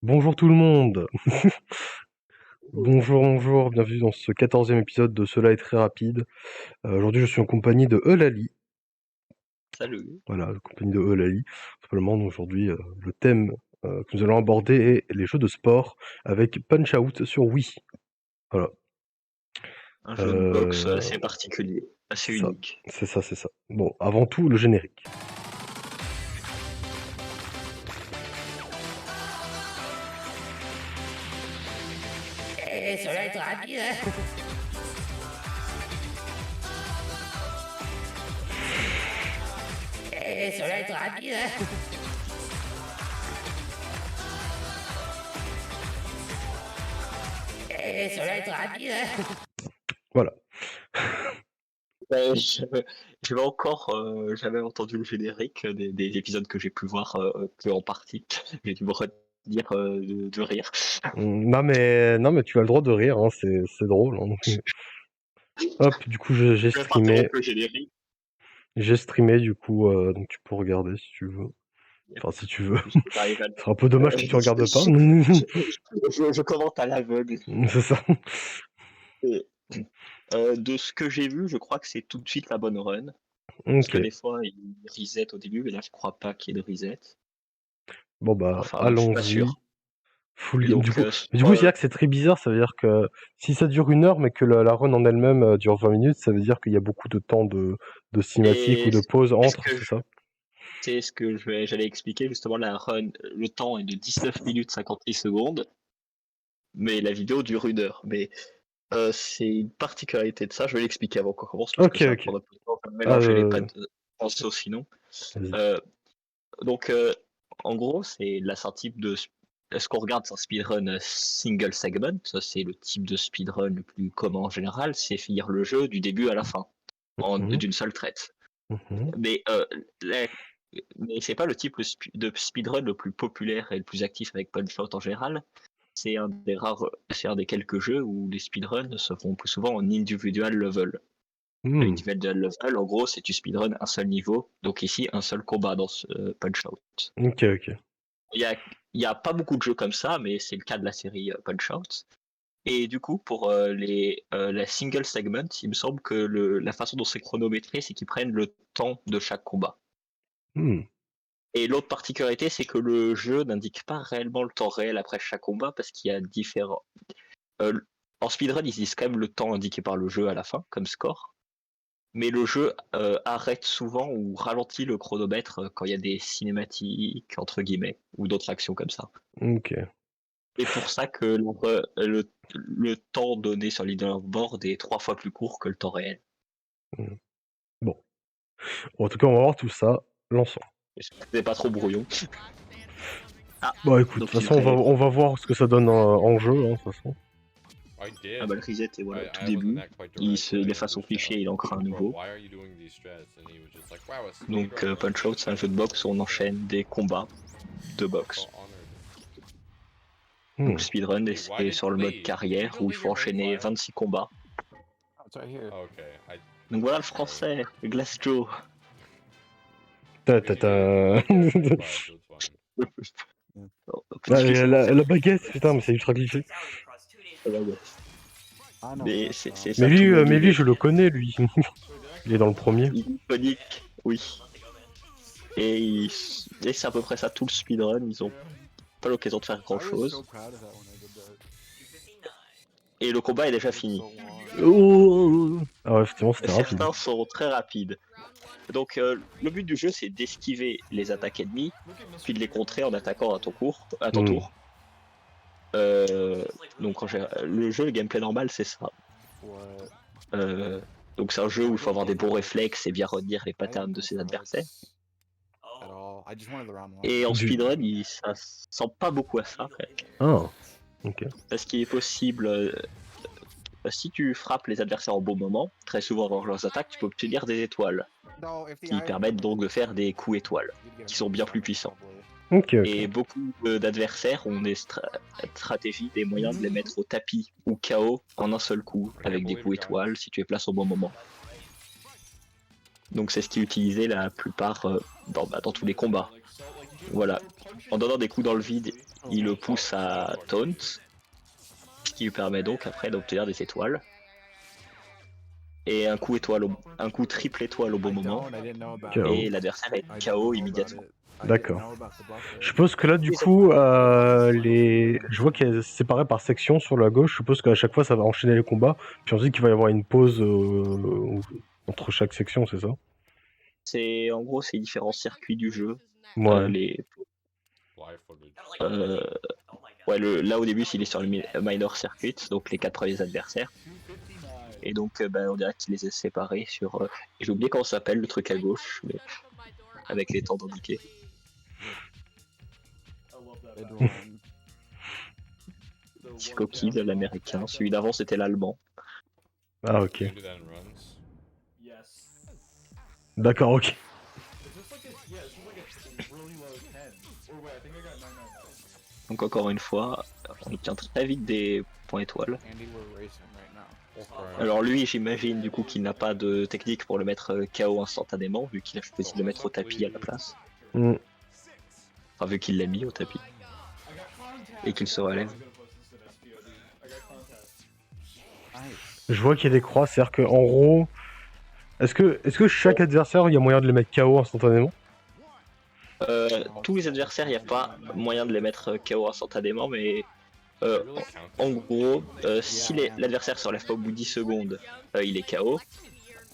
Bonjour tout le monde. Bonjour, bienvenue dans ce 14e épisode de Cela est très rapide. Aujourd'hui je suis en compagnie de Eulalie. Salut. Voilà, en compagnie de Eulalie. Simplement, aujourd'hui, le thème que nous allons aborder est les jeux de sport avec Punch-Out sur Wii. Voilà. Un jeu de boxe Euh, assez particulier, assez c'est ça, unique. c'est ça. Bon, avant tout, le générique. Ça va être rapide, hein. Ça va être rapide, hein. Ça va être rapide, hein. Voilà. J'avais encore jamais entendu le générique des épisodes que j'ai pu voir que en partie. J'ai dû me retenir de rire. Non mais tu as le droit de rire, hein, c'est drôle. Hein. Hop, du coup j'ai Je vais pas streamé. interrompre le générique. J'ai streamé du coup, donc tu peux regarder si tu veux. Enfin, si tu veux. J'arrive à... Ce serait un peu dommage que tu regardes pas. je commente à l'aveugle. C'est ça. Et, de ce que j'ai vu, je crois que c'est tout de suite la bonne run. Parce Ok. que des fois, il reset au début, mais là, je crois pas qu'il y ait de reset. Bon bah, Enfin, je suis pas allons-y. sûr. Full Et game. donc, Du coup, c'est là que c'est très bizarre. Ça veut dire que si ça dure 1 heure, mais que la run en elle-même dure 20 minutes, ça veut dire qu'il y a beaucoup de temps de cinématique ou et de pause c'est ce entre, que c'est ça? c'est ce que j'allais expliquer justement. La run, le temps est de 19 minutes 56 secondes, mais la vidéo dure 1 heure. Mais c'est une particularité de ça. Je vais l'expliquer avant qu'on commence parce que Ok, ça va ok. prendre un peu de temps. Ça va Ah, mélanger les pinceaux sinon. vas-y. Euh, donc, en gros, c'est la sortie de. Ce qu'on regarde, c'est un speedrun single segment. Ça, c'est le type de speedrun le plus commun en général. C'est finir le jeu du début à la fin, Mhm, d'une seule traite. mhm. Mais, mais c'est pas le type de speedrun le plus populaire et le plus actif avec Punch-Out en général. C'est un des quelques jeux où les speedruns se font plus souvent en individual level. Hmm. Individual level, en gros, c'est tu speedrun un seul niveau. Donc ici, un seul combat dans ce Punch-Out. Ok, ok. Il y a, il y a pas beaucoup de jeux comme ça, mais c'est le cas de la série Punch-Out. Et du coup, pour la single segment, il me semble que la façon dont c'est chronométré, c'est qu'ils prennent le temps de chaque combat. Hmm. Et l'autre particularité, c'est que le jeu n'indique pas réellement le temps réel après chaque combat, parce qu'il y a différents... Euh, en speedrun, ils disent quand même le temps indiqué par le jeu à la fin, comme score. Mais le jeu arrête souvent ou ralentit le chronomètre quand il y a des cinématiques, entre guillemets, ou d'autres actions comme ça. Ok. C'est pour ça que le temps donné sur leaderboard est 3 fois plus court que le temps réel. Hmm. Bon. En tout cas, on va voir tout ça. Lançons. C'est pas trop brouillon. Ah, Bon, écoute, de toute donc il façon, devrait... on va voir ce que ça donne en jeu, hein, de toute façon. I Ah did. bah le reset, et voilà, I, tout I wasn't début. that quite Il direct. I efface son just said, fichier, il en crée un bro, nouveau. why are you doing these strats? And he was just like, wow, a Donc speedrun. Punch-Out, c'est un jeu de boxe où on enchaîne des combats de boxe. So honored. Hmm. Donc speedrun, Dude, why c'est did sur you le mode leave? carrière Did you où il delete faut your main enchaîner file? 26 combats. Oh, it's right here. Okay. Donc voilà le français, Glass Joe. Ta, Maybe ta, you didn't ta. delete your main file, so it's fine. Petit Ah, glissement la baguette, putain, mais c'est ultra cliché. I know Mais that c'est song. ça, tout le monde Mais lui, l'oublie. je le connais, lui. Il est dans le premier. Il est iconique, oui. Et c'est à peu près ça tout le speedrun, ils ont pas l'occasion de faire grand I was so chose. proud of that when I did that. Et le combat est déjà fini. So long. Oh. Ah ouais, effectivement, c'était rapide. Certains sont très rapides. Donc le but du jeu c'est d'esquiver les attaques ennemies, puis de les contrer en attaquant à ton tour. Donc le jeu, le gameplay normal c'est ça. What? Donc c'est un jeu où il faut avoir des bons réflexes et bien retenir les patterns de ses adversaires. At all. I just wanted the round one. Et en Du- speedrun, ça ressemble pas beaucoup à ça, en fait. Ah, ok. Parce qu'il est possible, si tu frappes les adversaires au bon moment, très souvent avant leurs attaques, tu peux obtenir des étoiles, No, if the qui permettent donc de faire des coups étoiles, qui sont bien plus puissants. Ok, ok. Et beaucoup d'adversaires ont des stratégies, des moyens de les mettre au tapis ou KO en un seul coup, avec des coups étoiles, si tu les places au bon moment. Donc c'est ce qui est utilisé la plupart dans tous les combats. Voilà. En donnant des coups dans le vide, il le pousse à taunt, ce qui lui permet donc après d'obtenir des étoiles. Et un coup triple étoile au bon moment, KO. et l'adversaire est KO immédiatement. D'accord. Je suppose que là, du coup, je vois qu'il est séparé par section sur la gauche. Je suppose qu'à chaque fois, ça va enchaîner les combats. Puis ensuite, qu'il va y avoir une pause entre chaque section, c'est ça? C'est en gros, c'est les différents circuits du jeu. Ouais. Live footage. Là au début, il est sur le minor circuit, donc les 4 premiers adversaires. Et donc, on dirait qu'il les a séparés sur. J'ai oublié comment ça s'appelle le truc à gauche, mais avec les temps indiqués. Psycho Kid, l'américain. Celui d'avant, c'était l'allemand. Ah, ok. Can you do that in runs? D'accord, ok. Donc encore une fois, on obtient très vite des points étoiles. Alors lui, j'imagine du coup qu'il n'a pas de technique pour le mettre KO instantanément, vu qu'il a choisi de le mettre au tapis à la place. Mm. Enfin, vu qu'il l'a mis au tapis. Et qu'il se relève. Je vois qu'il y a des croix, c'est-à-dire qu'en gros... Est-ce que chaque adversaire, il y a moyen de les mettre KO instantanément? Tous les adversaires, il n'y a pas moyen de les mettre KO instantanément, mais en gros, si l'adversaire se relève pas au bout de 10 secondes, il est KO.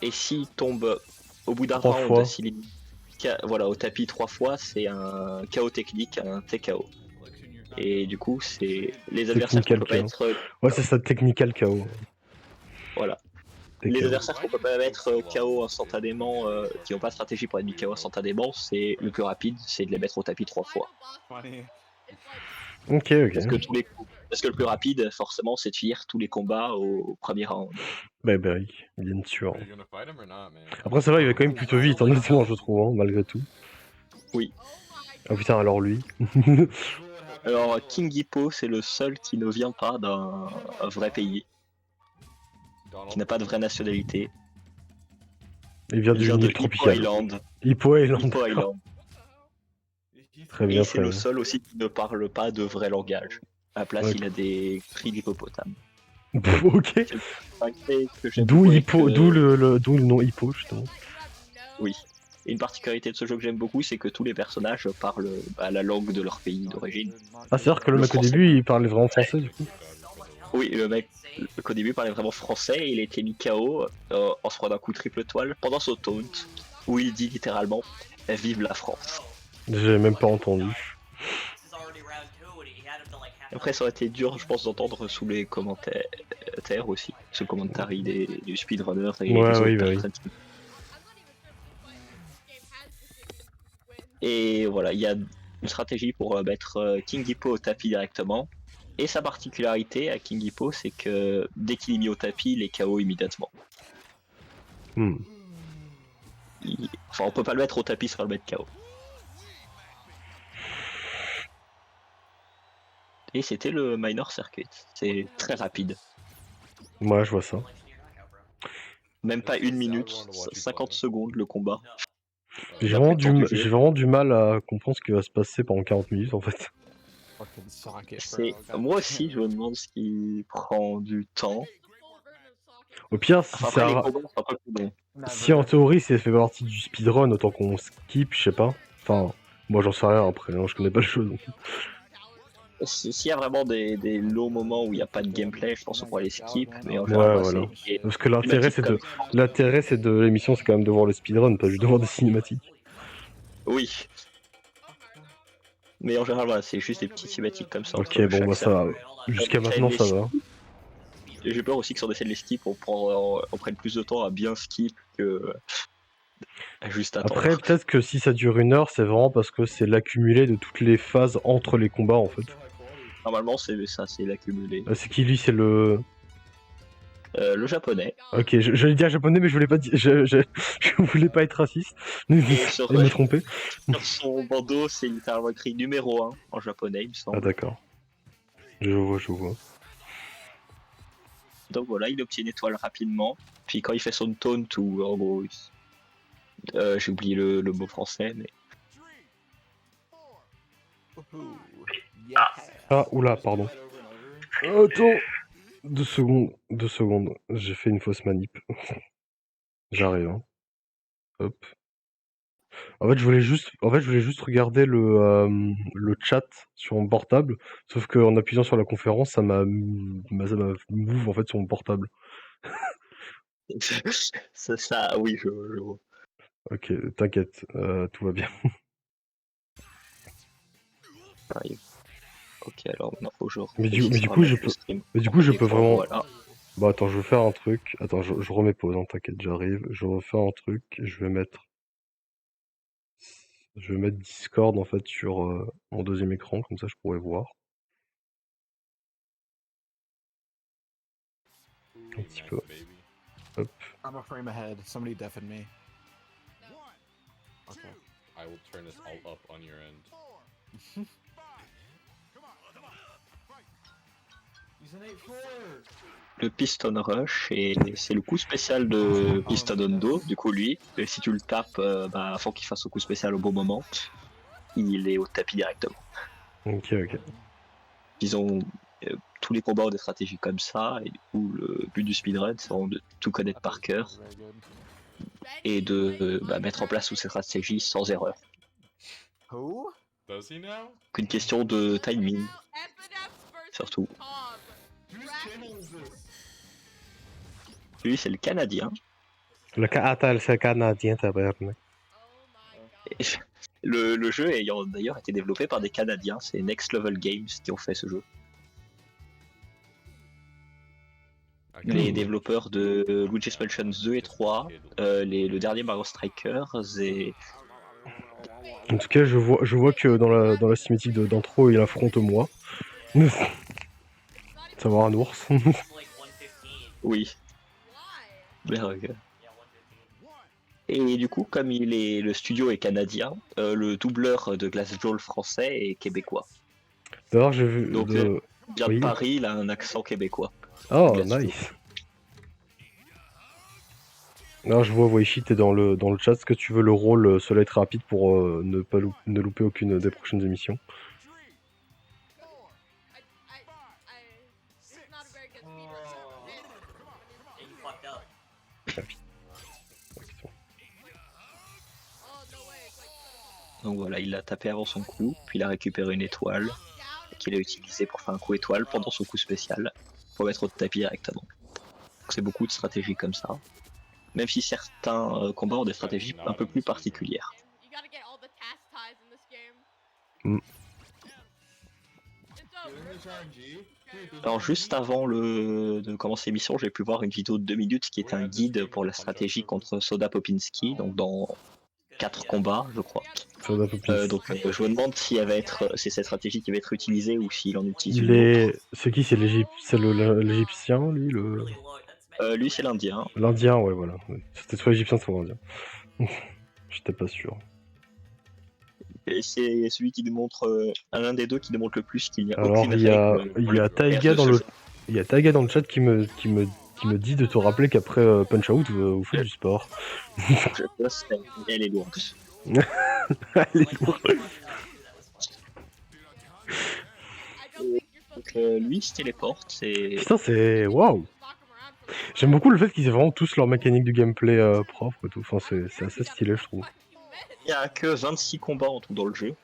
Et s'il tombe au bout d'un 3 round, fois. s'il est au tapis 3 fois, c'est un KO technique, un TKO. Et du coup, c'est les adversaires qui ne peuvent pas être. Ouais, c'est ça, technical KO. Voilà. Les adversaires qu'on peut pas mettre KO instantanément, qui n'ont pas de stratégie pour être mis KO instantanément, c'est le plus rapide, c'est de les mettre au tapis 3 fois. Ok. Parce que le plus rapide, forcément, c'est de finir tous les combats au premier round. Bah oui, bien sûr. Are you gonna fight him or not, man? Après, ça va, il va quand même plutôt vite, honnêtement, je trouve, hein, malgré tout. Oui. Ah putain, alors lui. Alors, King Hippo, c'est le seul qui ne vient pas d'un vrai pays, qui n'a pas de vraie nationalité. Il vient Il d'une vient de île Hippo tropicale. Island. Hippo Island. Hippo d'accord. Island. Très bien, Et c'est très le bien. seul aussi qui ne parle pas de vrai langage. À la place, Ouais. il a des cris d'hippopotame. Ok. D'où le nom Hippo, justement. Oui. Et une particularité de ce jeu que j'aime beaucoup, c'est que tous les personnages parlent la langue de leur pays d'origine. Ah, c'est-à-dire que le Le mec au français. début, il parlait vraiment français, du coup? Oui, le mec qu'au début parlait vraiment français, et il a été mis KO en se prenant un coup triple étoile pendant son taunt, où il dit littéralement « Vive la France ». J'ai même pas entendu. Après, ça aurait été dur, je pense, d'entendre sous les commentaires aussi, ce commentary du speedrunner et Ouais, des autres oui, bah oui. personnes. Et voilà, il y a une stratégie pour mettre King Hippo au tapis directement. Et sa particularité à King Hippo, c'est que dès qu'il est mis au tapis, il est KO immédiatement. Hmm. Enfin, on peut pas le mettre au tapis sans le mettre KO. Et c'était le minor circuit. C'est très rapide. Ouais, je vois ça. Même pas 1 minute, 50 secondes le combat. J'ai D'après le temps du jeu. vraiment du mal à comprendre ce qui va se passer pendant 40 minutes, en fait. Moi aussi, je me demande ce qui prend du temps. Au pire, Enfin, après, les combats sont un peu plus longs. si en théorie ça fait partie du speedrun, autant qu'on skip, je sais pas. Enfin, moi j'en sais rien après, hein, je connais pas le jeu. Donc. S'il y a vraiment des longs moments où il n'y a pas de gameplay, je pense qu'on pourrait les skip, mais en Ouais, général, voilà. c'est Parce que l'intérêt c'est de l'émission, c'est quand même de voir le speedrun, pas juste de voir des cinématiques. Oui. Mais en général, voilà, c'est juste des petites cinématiques comme ça. Ok, bon, bah ça va. Jusqu'à maintenant, ça va. J'ai peur aussi que si on essaie de les skip, on prenne plus de temps à bien skip que à juste attendre. Après, peut-être que si ça dure 1 heure, c'est vraiment parce que c'est l'accumulé de toutes les phases entre les combats, en fait. Normalement, c'est ça, c'est l'accumulé. C'est qui, lui? C'est le japonais. Ok, j'allais dire japonais, mais je voulais pas dire... je voulais pas être raciste. Et me tromper. Sur son bandeau, c'est littéralement écrit numéro 1 en japonais, il me semble. Ah d'accord. Je vois. Donc voilà, il obtient une étoile rapidement. Puis quand il fait son taunt, ou en gros, j'ai oublié le mot français, mais Woohoo. Yeah. Ah, oula, pardon. Attends 2 secondes. J'ai fait une fausse manip. J'arrive, hein. Hop. En fait, je voulais juste regarder le chat sur mon portable, sauf qu'en appuyant sur la conférence, ça m'a move en fait sur mon portable. Ça, oui, je vois. Ok, t'inquiète, tout va bien. Arrive. Ok, alors maintenant faut que je Mais du réussisse à coup, je remettre le peux, stream mais du en coup, je premier peux plan, vraiment. Voilà. Bah attends, je vais faire un truc. Attends, je remets pause, hein, t'inquiète, j'arrive. Je refais un truc. Je vais mettre Discord en fait sur mon deuxième écran, comme ça je pourrais voir un petit peu. Nice, baby. Hop. I'm a frame ahead. Somebody deafen me. Okay. I will turn this all up on your end. Le Piston Rush, et c'est le coup spécial de Piston Hondo. Du coup, lui, et si tu le tapes avant qu'il fasse son coup spécial au bon moment, il est au tapis directement. Ok, ok. Disons, tous les combats ont des stratégies comme ça, et du coup, le but du speedrun, c'est vraiment de tout connaître par cœur Very good. et de mettre en place toutes ces stratégies sans erreur. Who? Does he now? Qu'une question de timing, surtout. Lui, c'est le Canadien. Attends, c'est canadien, tabarnak. Et le jeu ayant d'ailleurs été développé par des Canadiens, c'est Next Level Games qui ont fait ce jeu. I Les can't développeurs de Luigi's Mansion 2 et 3, le dernier Mario Strikers et En tout cas, je vois que dans la cinématique d'intro, il affronte moi. Savoir un ours. oui. Berg. Et du coup, comme le studio est canadien, le doubleur de Glass Joel français est québécois. D'ailleurs, j'ai vu. Donc, bien oui. de Paris, il a un accent québécois. Oh, Glass Joel. nice. Alors, je vois, Waichi, t'es dans le chat. Est-ce que tu veux le rôle seul être rapide pour ne louper aucune des prochaines émissions? Donc voilà, il l'a tapé avant son coup, puis il a récupéré une étoile qu'il a utilisée pour faire un coup étoile pendant son coup spécial, pour mettre au tapis directement. Donc c'est beaucoup de stratégies comme ça. Même si certains combats ont des stratégies un peu plus particulières. Mm. Alors juste avant de commencer l'émission, j'ai pu voir une vidéo de 2 minutes qui était un guide pour la stratégie contre Soda Popinski, donc dans 4 combats, je crois. Ça va un peu plus. Donc je me demande si c'est cette stratégie qui va être utilisée ou s'il en utilise une autre. C'est qui? C'est l'Égyptien, lui, Lui c'est l'Indien. l'Indien, ouais, voilà. C'était soit l'Égyptien, soit l'Indien. J'étais pas sûr. Et c'est celui qui démontre, l'un des deux qui démontre le plus qu'il n'y a Alors, aucune il y a règle. Taiga dans le chat qui me dit de te rappeler qu'après Punch Out, vous faites du sport. Je pense elle est lourde. Elle est lourde. Donc lui il se téléporte, c'est... Putain, c'est... Waouh! J'aime beaucoup le fait qu'ils aient vraiment tous leur mécanique du gameplay propre et tout. Enfin, c'est assez stylé, je trouve. Il n'y a que 26 combats en tout dans le jeu.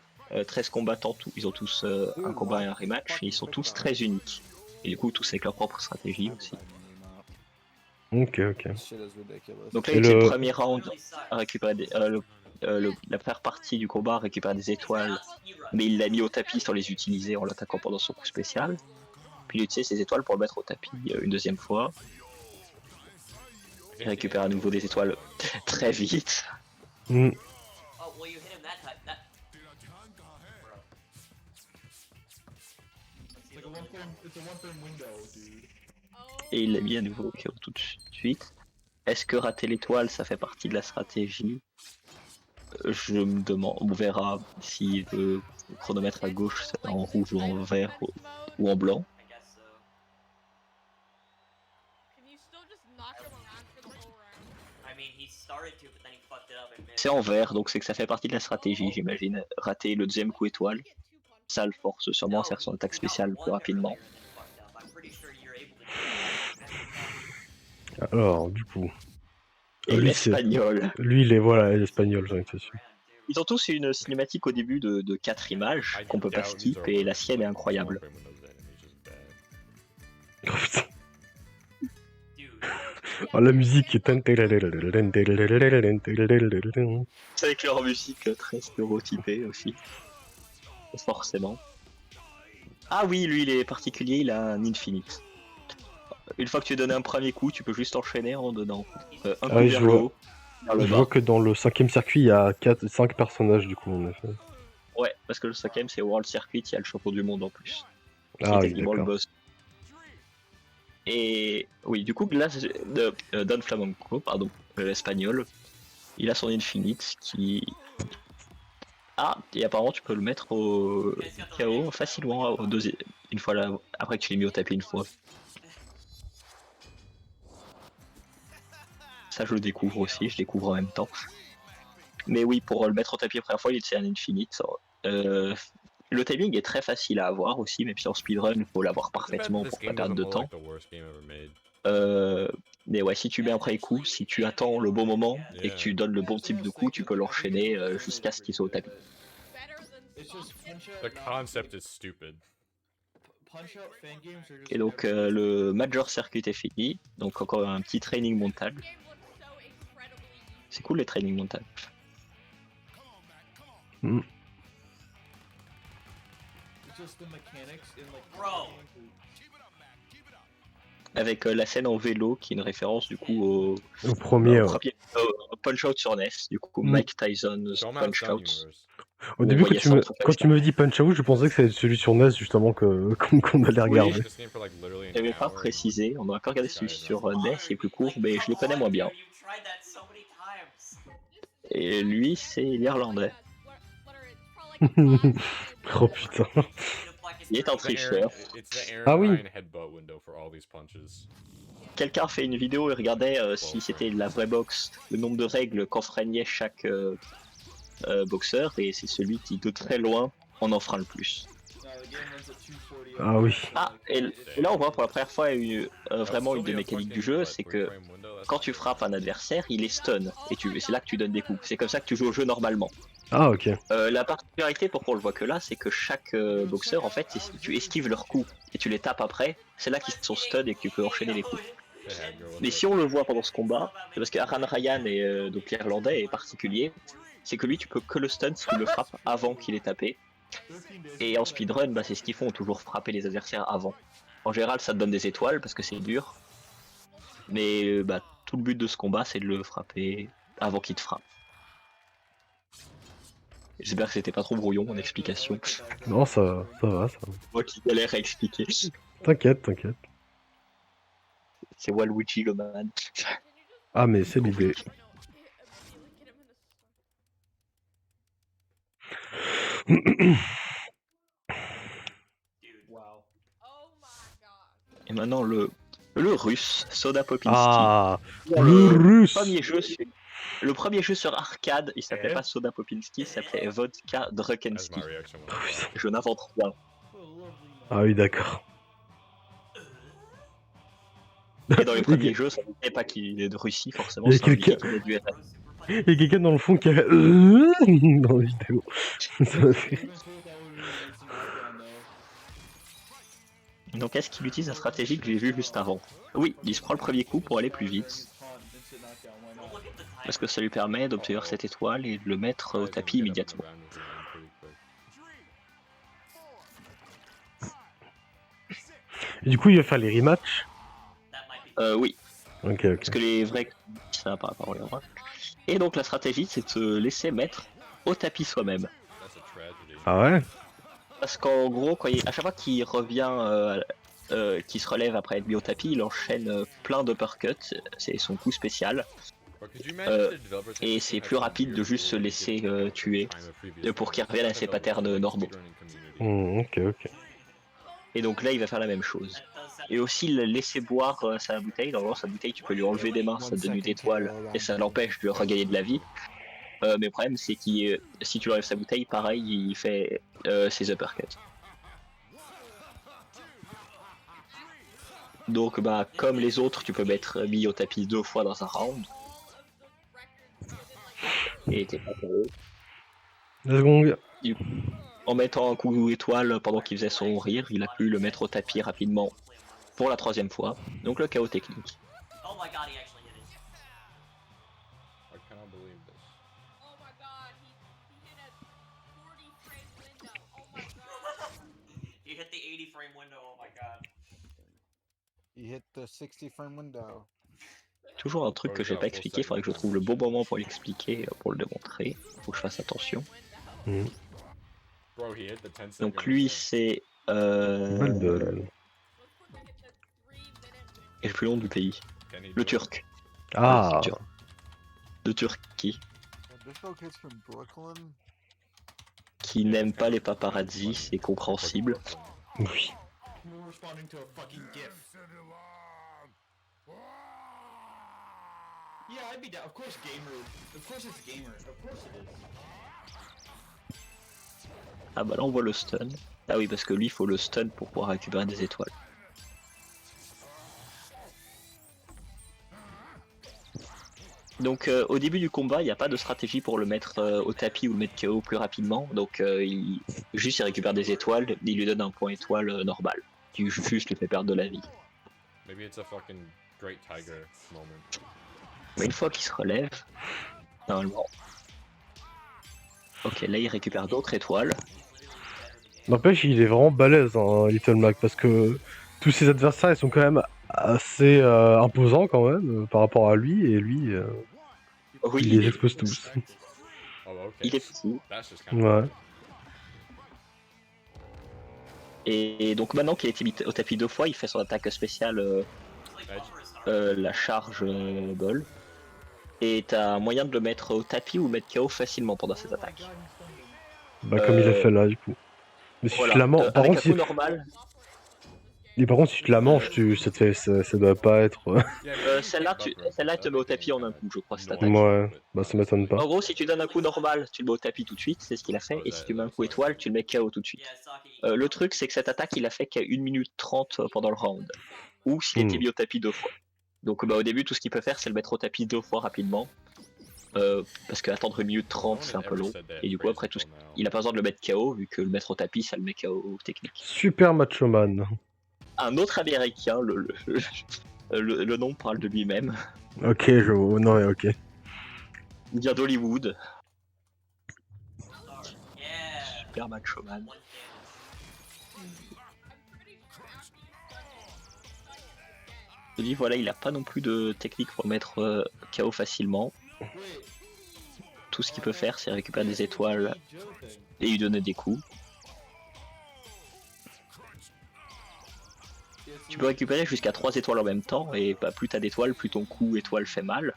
13 combattants, ils ont tous un combat et un rematch, et ils sont tous très uniques. Et du coup, tous avec leur propre stratégie aussi. Ok, ok. This shit is ridiculous. Donc là, Et il fait le- le premier round à récupérer la première partie du combat à récupérer des étoiles, mais il l'a mis au tapis sans les utiliser en l'attaquant pendant son coup spécial. Puis il utilise ses étoiles pour le mettre au tapis une deuxième fois. Il récupère à nouveau des étoiles très vite. Mm. Et il l'a mis à nouveau au KO tout de suite. Est-ce que rater l'étoile, ça fait partie de la stratégie? Je me demande, on verra si le chronomètre à gauche c'est en rouge ou en vert ou en blanc. C'est en vert, donc c'est que ça fait partie de la stratégie, j'imagine. Rater le deuxième coup étoile, ça le force sûrement à faire son attaque spéciale plus rapidement. Alors, du coup. Et Lui, c'est- l'espagnol. Lui, il est voilà, l'espagnol, j'en étais sûr. Ils ont tous une cinématique au début de 4 images qu'on peut pas skip et la sienne est incroyable. Oh, putain. Oh, la musique est... C'est avec leur musique très stéréotypée aussi. Forcément. Ah oui, lui il est particulier, il a un infinite. Une fois que tu as donné un premier coup, tu peux juste enchaîner en donnant un coup oui, vers je le vois. haut, vers le Je bas. vois que dans le 5ème circuit, il y a 5 personnages, du coup, en effet. Ouais, parce que le 5ème c'est World Circuit, il y a le champion du monde en plus. Qui Ah est oui, techniquement le d'accord. boss. Et oui, du coup, Glass Don Flamenco, pardon, l'espagnol, il a son infinite qui... Ah, et apparemment tu peux le mettre au KO facilement au deuxième, une fois là, après que tu l'aies mis au tapis une fois. Ça je le découvre aussi, je découvre en même temps. Mais oui, pour le mettre au tapis la première fois, c'est un infinite. Le timing est très facile à avoir aussi, même si en speedrun, il faut l'avoir parfaitement pour pas perdre de temps. Mais ouais, si tu mets un premier coup, si tu attends le bon moment et que tu donnes le bon type de coup, tu peux l'enchaîner jusqu'à ce qu'il soit au tapis. The concept is stupid. Et donc le Major Circuit est fini, donc encore un petit training montage. C'est cool les training montages. Mm. Avec la scène en vélo qui est une référence du coup au Premier, Punch-Out sur NES, du coup Mm. Mike Tyson's Show 'em how it's done, Punch-Out. universe. Au On début, voyait ça en très quand tu me dis Punch Out, je pensais que c'était celui sur NES, justement, qu'on allait regarder. This game for like literally an J'avais pas hour. précisé, on aurait pu regarder celui sur NES, il est plus court, mais je le connais moins bien. Et lui, c'est l'Irlandais. Oh putain. Il est un It's the Aaron- tricheur. It's the Aaron Ah oui. Ryan headbutt window for all these punches. Quelqu'un fait une vidéo et regardait si c'était la vraie boxe, le nombre de règles qu'enfreignait chaque boxeur, et c'est celui qui, de très loin, en enfreint le plus. Ah oui. Ah, et là on voit pour la première fois vraiment une des mécaniques du jeu, c'est que quand tu frappes un adversaire, il est stun, et c'est là que tu donnes des coups. C'est comme ça que tu joues au jeu normalement. Ah ok. La particularité, pourquoi on le voit que là, c'est que chaque boxeur, en fait, si tu esquives leurs coups et tu les tapes après, c'est là qu'ils sont stun et que tu peux enchaîner les coups. Mais si on le voit pendant ce combat, c'est parce que Aaron Ryan, donc l'Irlandais, est particulier, c'est que lui, tu peux que le stun si tu le frappes avant qu'il ait tapé. Et en speedrun, bah, c'est ce qu'ils font, toujours frapper les adversaires avant. En général, ça te donne des étoiles parce que c'est dur. Mais bah, tout le but de ce combat, c'est de le frapper avant qu'il te frappe. J'espère que c'était pas trop brouillon en explication. Non, ça va, ça va. Moi qui galère à expliquer. T'inquiète, t'inquiète. C'est Waluigi le man. Ah mais c'est l'idée. Et maintenant le russe, Soda Popinski. Ah, Dans le russe. Le premier jeu sur arcade, il s'appelait pas Soda Popinski, il s'appelait Vodka That's Drukenski. my reaction. Oh, putain. Je n'invente rien. Ah oui, d'accord. Et dans les premiers jeux, ça ne savait pas qu'il est de Russie, forcément. Il y a ça indiquait quelqu'un- qu'il est du RS. Il y a quelqu'un dans le fond qui a dans la vidéo. Ça m'a fait- Donc est-ce qu'il utilise la stratégie que j'ai vue juste avant? Oui, il se prend le premier coup pour aller plus vite. Parce que ça lui permet d'obtenir cette étoile et de le mettre au tapis immédiatement. Et du coup, il va faire les rematchs. Oui, Ok, parce ok. que les vrais, ça par rapport aux vrais. Et donc la stratégie, c'est de se laisser mettre au tapis soi-même. Ah ouais. Parce qu'en gros, à chaque fois qu'il revient, qu'il se relève après être mis au tapis, il enchaîne plein d'uppercuts, c'est son coup spécial. Et c'est plus rapide de juste se laisser tuer pour qu'il revienne à ses patterns normaux. Ok, ok. Et donc là, il va faire la même chose. Et aussi, le laisser boire sa bouteille. Normalement, sa bouteille, tu peux lui enlever des mains, ça te donne une étoile et ça l'empêche de regagner de la vie. Mais le problème, c'est que si tu lui enlèves sa bouteille, pareil, il fait ses uppercuts. Donc, bah, comme les autres, tu peux mettre mis au tapis 2 fois dans un round. Et t'es pas KO. Let's go. En mettant un coup étoile pendant qu'il faisait son rire, il a pu le mettre au tapis rapidement pour la 3e fois. Donc le KO technique. Oh my god, he actually hit it. I cannot believe this. Oh my god, he hit a 40 frame window. Oh my god. He hit the 80 frame window, oh my god. You hit the 60 frame window. Toujours un truc que j'ai pas expliqué, il faudrait que je trouve le bon moment pour l'expliquer, pour le démontrer. Faut que je fasse attention. Bro, he hit the 10 Donc second lui thing. c'est Balle de- Looks like it's a 3-minute et le plus long du pays, Can he do le it? Turc. Ah. Turc. De Turquie, This little kid's from Brooklyn. qui n'aime pas les paparazzi, c'est compréhensible. Oui. We're responding to a fucking GIF. Yeah, I'd be down. Of course, gamer. Of course, it's gamer. Of course it is. Ah bah là on voit le stun. Ah oui parce que lui il faut le stun pour pouvoir récupérer des étoiles. Donc au début du combat il n'y a pas de stratégie pour le mettre au tapis ou le mettre KO plus rapidement. Donc il récupère des étoiles, il lui donne un point étoile normal. Qui juste lui fait perdre de la vie. Maybe it's a fucking Great Tiger moment. Mais une fois qu'il se relève, normalement. Ok, là il récupère d'autres étoiles. N'empêche, il est vraiment balèze, hein, Little Mac, parce que tous ses adversaires ils sont quand même assez imposants quand même par rapport à lui, et lui, Oui, il les expose tous. Oh, okay. il est petit. That's just kind Ouais. Et donc maintenant qu'il a été mis au tapis 2 fois, il fait son attaque spéciale, la charge ball. Et t'as moyen de le mettre au tapis ou mettre KO facilement pendant cette attaque. Bah, comme il a fait là, du coup. Mais si Voilà. tu la manges, par Avec contre, un si... coup normal, Et par contre, si tu la manges, ça doit pas être. celle-là elle te met au tapis en un coup, je crois, cette attaque. Ouais, bah ça m'étonne pas. En gros, si tu donnes un coup normal, tu le mets au tapis tout de suite, c'est ce qu'il a fait. Et si tu mets un coup étoile, tu le mets KO tout de suite. Le truc, c'est que cette attaque, il a fait qu'à 1 minute 30 pendant le round. Ou s'il était mis au tapis 2 fois. Donc bah, au début, tout ce qu'il peut faire, c'est le mettre au tapis 2 fois rapidement. Parce qu'attendre 1 minute 30, c'est un peu long. Et du coup, après, il a pas besoin de le mettre KO, vu que le mettre au tapis, ça le met KO technique. Super Macho Man. Un autre américain, le nom parle de lui-même. Ok, je vois. Non, mais ok. Il vient d'Hollywood. Yeah. Super Macho Man. Je dis voilà, il a pas non plus de technique pour le mettre KO facilement. Tout ce qu'il peut faire, c'est récupérer des étoiles et lui donner des coups. Tu peux récupérer jusqu'à 3 étoiles en même temps, et bah, plus t'as d'étoiles, plus ton coup étoile fait mal.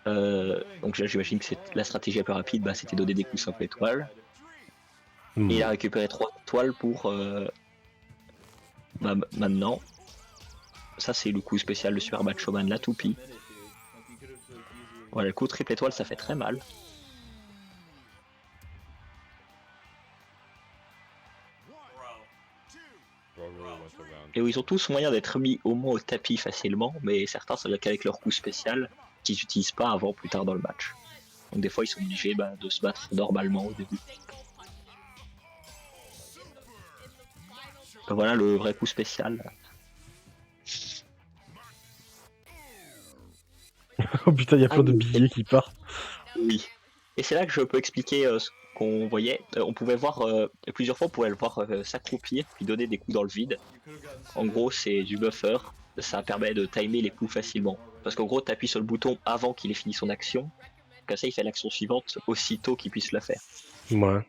Donc là, j'imagine que la stratégie la plus rapide, bah, c'était donner des coups simples étoiles. Et il a récupéré 3 étoiles pour maintenant. Ça, c'est le coup spécial de Super Macho Man, la toupie. Voilà, le coup triple étoile, ça fait très mal. Et où ils ont tous moyen d'être mis au moins au tapis facilement, mais certains, ça veut dire qu'avec leur coup spécial, qu'ils n'utilisent pas avant plus tard dans le match. Donc des fois, ils sont obligés de se battre normalement au début. Donc voilà le vrai coup spécial. Oh putain, il y a plein de billets qui partent. Oui. Et c'est là que je peux expliquer ce qu'on voyait. On pouvait voir, plusieurs fois, on pouvait le voir s'accroupir, puis donner des coups dans le vide. En gros, c'est du buffer. Ça permet de timer les coups facilement. Parce qu'en gros, tu appuies sur le bouton avant qu'il ait fini son action. Comme ça, il fait l'action suivante aussitôt qu'il puisse la faire. Ouais.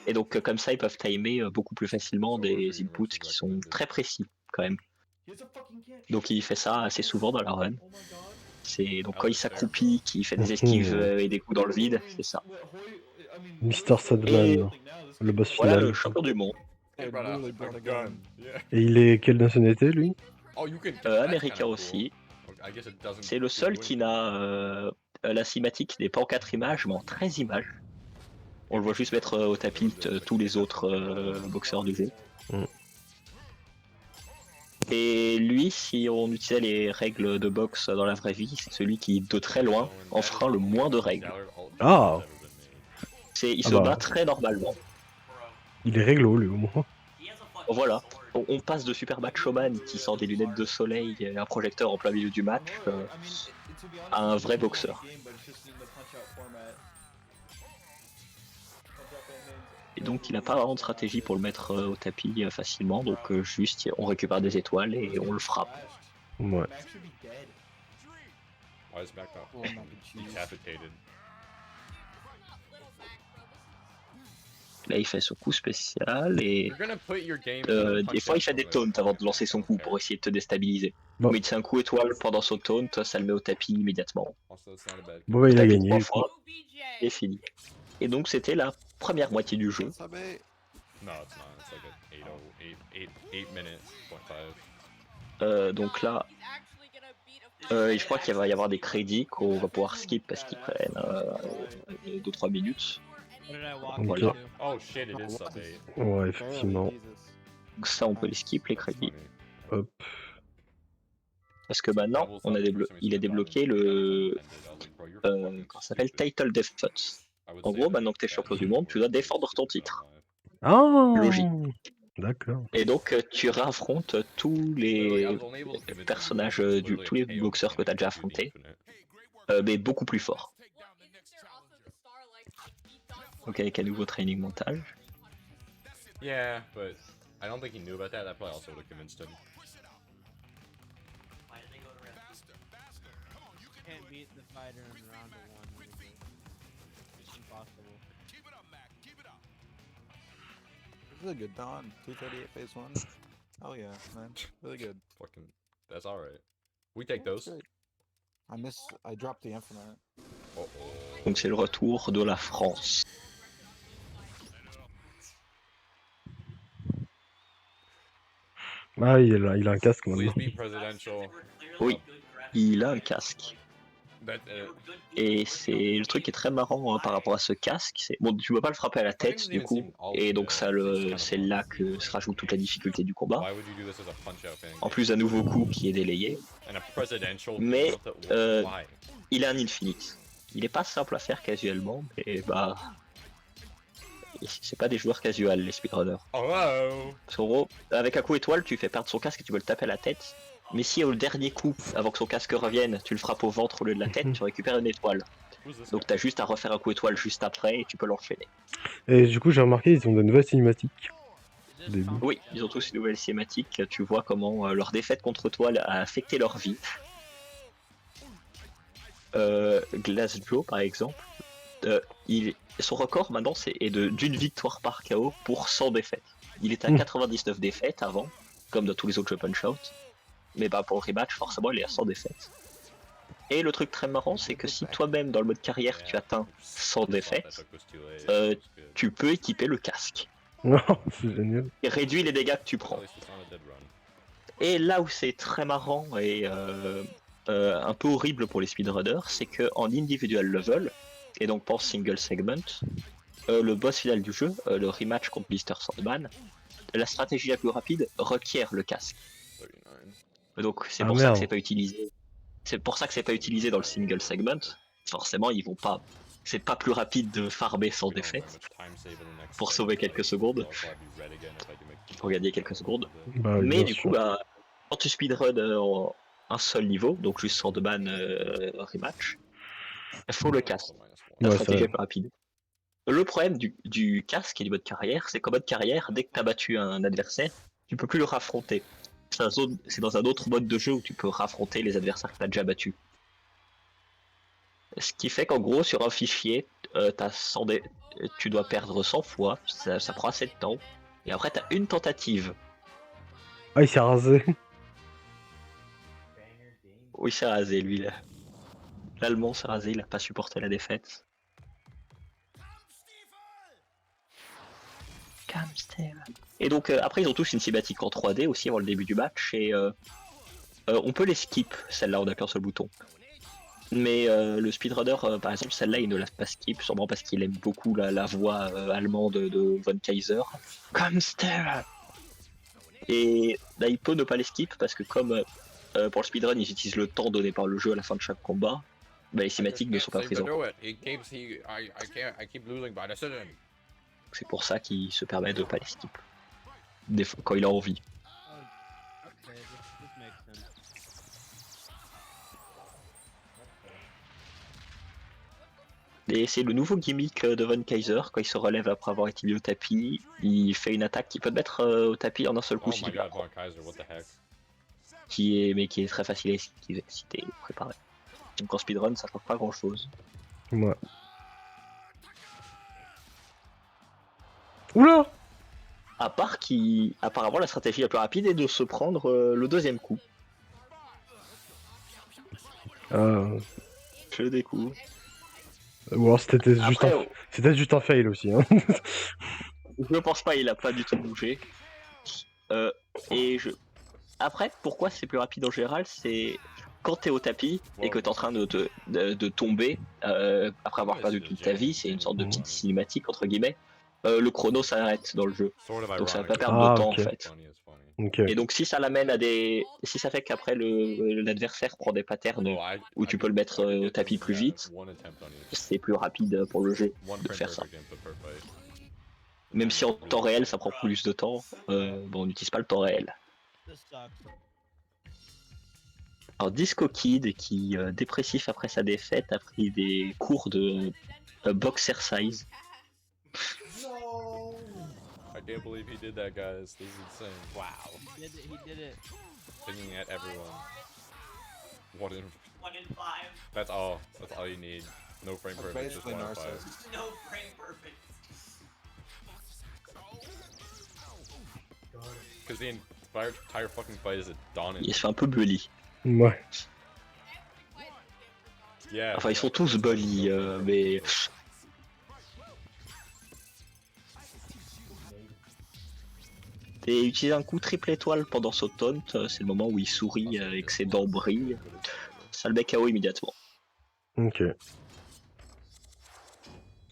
Et donc, comme ça, ils peuvent timer beaucoup plus facilement des inputs qui sont très précis, quand même. Donc, il fait ça assez souvent dans la run. C'est donc quand il s'accroupit, qu'il fait des esquives et des coups dans le vide, c'est ça. Mr. Sadman, le boss Voilà final. le champion du monde. Hey, brother, I got a gun. Yeah. Et il est quelle nationalité lui? Oh, you can. That's Américain kinda cool. aussi. Okay, I guess it doesn't C'est le seul win. qui n'a la cinématique n'est pas en 4 images, mais en 13 images. On le voit juste mettre au tapis tous les autres boxeurs du jeu. Mm. Et lui, si on utilisait les règles de boxe dans la vraie vie, c'est celui qui, de très loin, enfreint le moins de règles. Ah. Il Ah se bah. bat très normalement. Il est réglo, lui, au moins. He has a fucking Voilà. sword. On passe de Super Machoman qui sort des lunettes de soleil et un projecteur en plein milieu du match à un vrai boxeur. Et donc il n'a pas vraiment de stratégie pour le mettre au tapis facilement, donc juste on récupère des étoiles et on le frappe. Ouais. Why is Mac not Full mac and cheese. decapitated? Là il fait son coup spécial et You're gonna put your game in a des punch fois il out fait des mode. taunts avant de lancer son coup pour essayer de te déstabiliser. Bon. Mais il te fait un coup étoile pendant son taunt, ça le met au tapis immédiatement. Also, it's not a bad. Bon, bah, il a Tapis gagné. 3 fois OBJ. et fini. Et donc c'était la première moitié du jeu. Ça va. No, it's not. It's like a 8 minutes, 0.5. Donc là, He's actually gonna beat a je crois qu'il va y avoir des crédits qu'on va pouvoir skip parce qu'ils prennent 2-3 minutes. Voilà. Oh shit, it is sub 8. Ouais, effectivement. Donc ça on peut les skip les crédits. Hop. Parce que maintenant il a débloqué le comment ça s'appelle Title Defense. En gros, maintenant que tu es champion du monde, tu dois défendre ton titre. Ah. Logique. D'accord. Et donc tu réaffrontes tous les personnages, tous les boxeurs que tu as déjà affrontés, mais beaucoup plus forts. Donc avec un nouveau training montage. Yeah, but I don't think he knew about that. That probably also would have convinced him. Why did they go to red? Can't beat the fighter in round one. It's impossible. This is a good Dawn. 238 phase 1. Oh yeah, man. Really good. Fucking, that's alright. We take those. Great. I dropped the infinite. Oh. Donc c'est le retour de la France. Ah, il a un casque Please maintenant. be presidential. Oui, il a un casque. That, Et c'est le truc qui est très marrant par rapport à ce casque. Bon, tu peux pas le frapper à la tête du coup, et donc c'est là que se rajoute toute la difficulté du combat. why would you do this as a punch out thing? En plus d'un nouveau coup qui est délayé, And a presidential. Mais, thing? Why? il a un infinite. Il est pas simple à faire casuellement, mais bah c'est pas des joueurs casuals les speedrunners. Oh. Parce qu'en gros, avec un coup étoile, tu fais perdre son casque et tu peux le taper à la tête. Mais si au dernier coup, avant que son casque revienne, tu le frappes au ventre au lieu de la tête, tu récupères une étoile. Who's this Donc t'as juste à refaire un coup étoile juste après et tu peux l'enchaîner. Et du coup, j'ai remarqué, ils ont de nouvelles cinématiques. Au début. Oui, ils ont tous une nouvelle cinématique. Tu vois comment leur défaite contre toi a affecté leur vie. Glass Joe, par exemple, son record maintenant est d'une victoire par KO pour 100 défaites. Il était à 99 défaites avant, comme dans tous les autres jeux Punch-Out. Mais bah pour le rematch, forcément, il est à 100 défaites. Et le truc très marrant, c'est que si toi-même, dans le mode carrière, tu atteins 100 défaites, tu peux équiper le casque. Non, c'est génial. Et réduit les dégâts que tu prends. Et là où c'est très marrant et un peu horrible pour les speedrunners, c'est que en individual level, et donc pas en single segment, le boss final du jeu, le rematch contre Mr. Sandman, la stratégie la plus rapide requiert le casque. Donc c'est pour ça que c'est pas utilisé. C'est pour ça que c'est pas utilisé dans le single segment. Forcément, ils vont pas. C'est pas plus rapide de farmer sans défaite pour sauver quelques secondes, pour gagner quelques secondes. Bah, Mais bien du sûr. coup, bah, quand tu speedrun en un seul niveau, donc juste Sandman rematch, il faut le casque. La Ouais, stratégie ça- est plus rapide. Le problème du casque et du mode carrière, c'est qu'en mode carrière, dès que tu as battu un adversaire, tu peux plus le raffronter. C'est dans un autre mode de jeu où tu peux raffronter les adversaires que tu as déjà battus. Ce qui fait qu'en gros, sur un fichier, tu dois perdre 100 fois, ça prend assez de temps, et après tu as une tentative. Ah, il s'est rasé. Oui, il s'est rasé, lui, là. L'Allemand s'est rasé, il a pas supporté la défaite. Et donc après ils ont tous une cinématique en 3D aussi avant le début du match et on peut les skip, celle-là on appuie sur le bouton. Mais le speedrunner, par exemple, celle-là, il ne l'a pas skip, sûrement parce qu'il aime beaucoup la voix allemande de Von Kaiser. Kamster. Et là, il peut ne pas les skip parce que comme pour le speedrun, ils utilisent le temps donné par le jeu à la fin de chaque combat, bah, les cinématiques ne sont pas prises en compte. C'est pour ça qu'il se permet de pas les skip. Des fois, quand il a envie. Okay, this makes sense. Et c'est le nouveau gimmick de Von Kaiser, quand il se relève après avoir été mis au tapis, il fait une attaque qui peut te mettre au tapis en un seul coup Oh si my tu la god, prends, Von Kaiser, what the heck? mais qui est très facile à esquiver si t'es préparé. Donc en speedrun ça change pas grand chose. Ouais. Oula! À part apparemment la stratégie la plus rapide est de se prendre le deuxième coup. Je découvre. Ou alors c'était juste, Après, c'était juste un fail aussi. Hein. je pense pas, il a pas du tout bougé. Après, pourquoi c'est plus rapide en général, c'est quand t'es au tapis et que t'es en train de tomber après avoir perdu toute ta vie, c'est une sorte de petite cinématique entre guillemets. Le chrono s'arrête dans le jeu, donc ça va pas perdre de temps en fait. Ok. Et donc si ça l'amène si ça fait qu'après l'adversaire prend des patterns où tu peux le mettre au tapis plus vite, c'est plus rapide pour le jeu de faire ça. Même si en temps réel ça prend plus de temps, bon on n'utilise pas le temps réel. This sucks. Alors Disco Kid, qui dépressif après sa défaite, a pris des cours de boxercise. I can't believe he did that, guys. This is insane. Wow. He did it. Pinging at everyone. 1 in... 1 in 5. That's all. That's all you need. No frame That's perfect, just basically 1 in 5. Narcissus. No frame perfect. Because the entire fucking fight is a Donin. Il se fait un peu bully. Ouais. Yeah. Enfin ils sont tous bully, mais... Et utiliser un coup triple étoile pendant son taunt, c'est le moment où il sourit et que ses dents brillent. Ça le met KO immédiatement. Ok.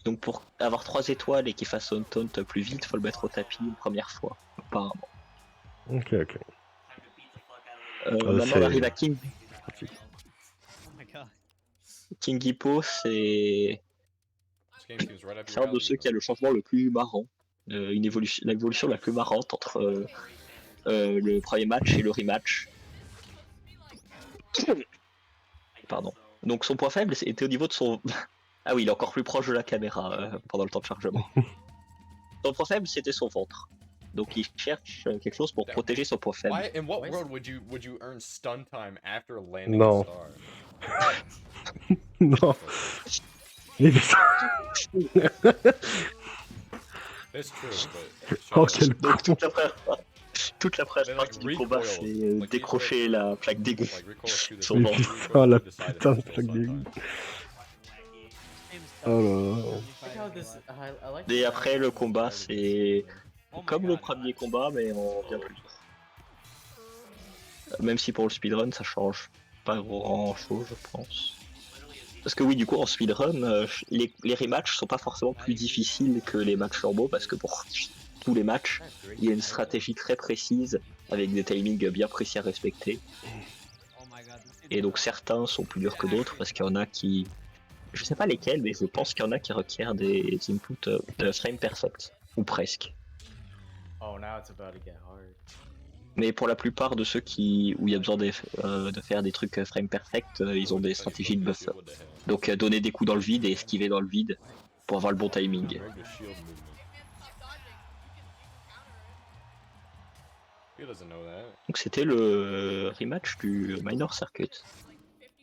Donc pour avoir 3 étoiles et qu'il fasse son taunt plus vite, faut le mettre au tapis une première fois, apparemment. Ok. Time to beat the fuck out of it. Maintenant c'est- on arrive à King. Oh my god. King Hippo, c'est This game seems right up un your de alley, ceux qui a le changement le plus marrant. L'évolution la plus marrante entre le premier match et le rematch. Pardon. Donc son point faible était au niveau de son... Ah oui, il est encore plus proche de la caméra pendant le temps de chargement. Son point faible, c'était son ventre. Donc il cherche quelque chose pour protéger son point faible. Why? In what world would you earn stun time after landing No. a star? Non. Il est- It's true, but Oh quel Donc con. toute la première They, like, partie du combat, recoil. c'est Like, décrocher la plaque d'égout. like recoil through the Son Mais ventre. putain, la Decide if putain de it's still plaque stun d'égout. time. Same stuff. Oh là là. Look how this. I like. Et après le combat, c'est Oh my comme le god. premier combat, mais en bien plus dur. Même si pour le speedrun, ça change pas grand chose, je pense. Parce que oui, du coup, en speedrun, les rematchs sont pas forcément plus difficiles que les matchs normaux, parce que pour tous les matchs, il y a une stratégie très précise, avec des timings bien précis à respecter. Oh my god. Et donc certains sont plus durs que d'autres, parce qu'il y en a qui... Je sais pas lesquels, mais je pense qu'il y en a qui requièrent des inputs frame perfect, ou presque. Oh, now it's about to get hard. Mais pour la plupart de ceux où il y a besoin de faire des trucs frame perfect, ils ont des stratégies de buffer. What the hell? Donc donner des coups dans le vide et esquiver dans le vide pour avoir le bon timing. Very good shield movement. He doesn't know that. Donc c'était le rematch du Minor Circuit.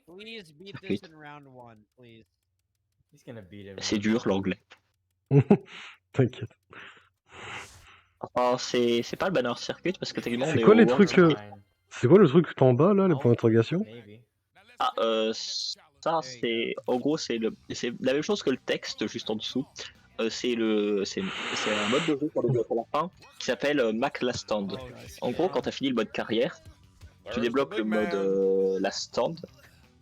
Please beat this in round 1, please. He's gonna beat everyone. C'est dur l'anglais. T'inquiète. Enfin c'est pas le Minor Circuit parce que techniquement on C'est est quoi au les World trucs, Circuit. C'est quoi le truc tout en bas là, les points d'interrogation? Maybe. Ah ça c'est en gros c'est la même chose que le texte juste en dessous. C'est un mode de jeu pour le à la fin qui s'appelle Mac Last Stand. En gros quand t'as fini le mode carrière, tu There's the débloques le big mode man. Last Stand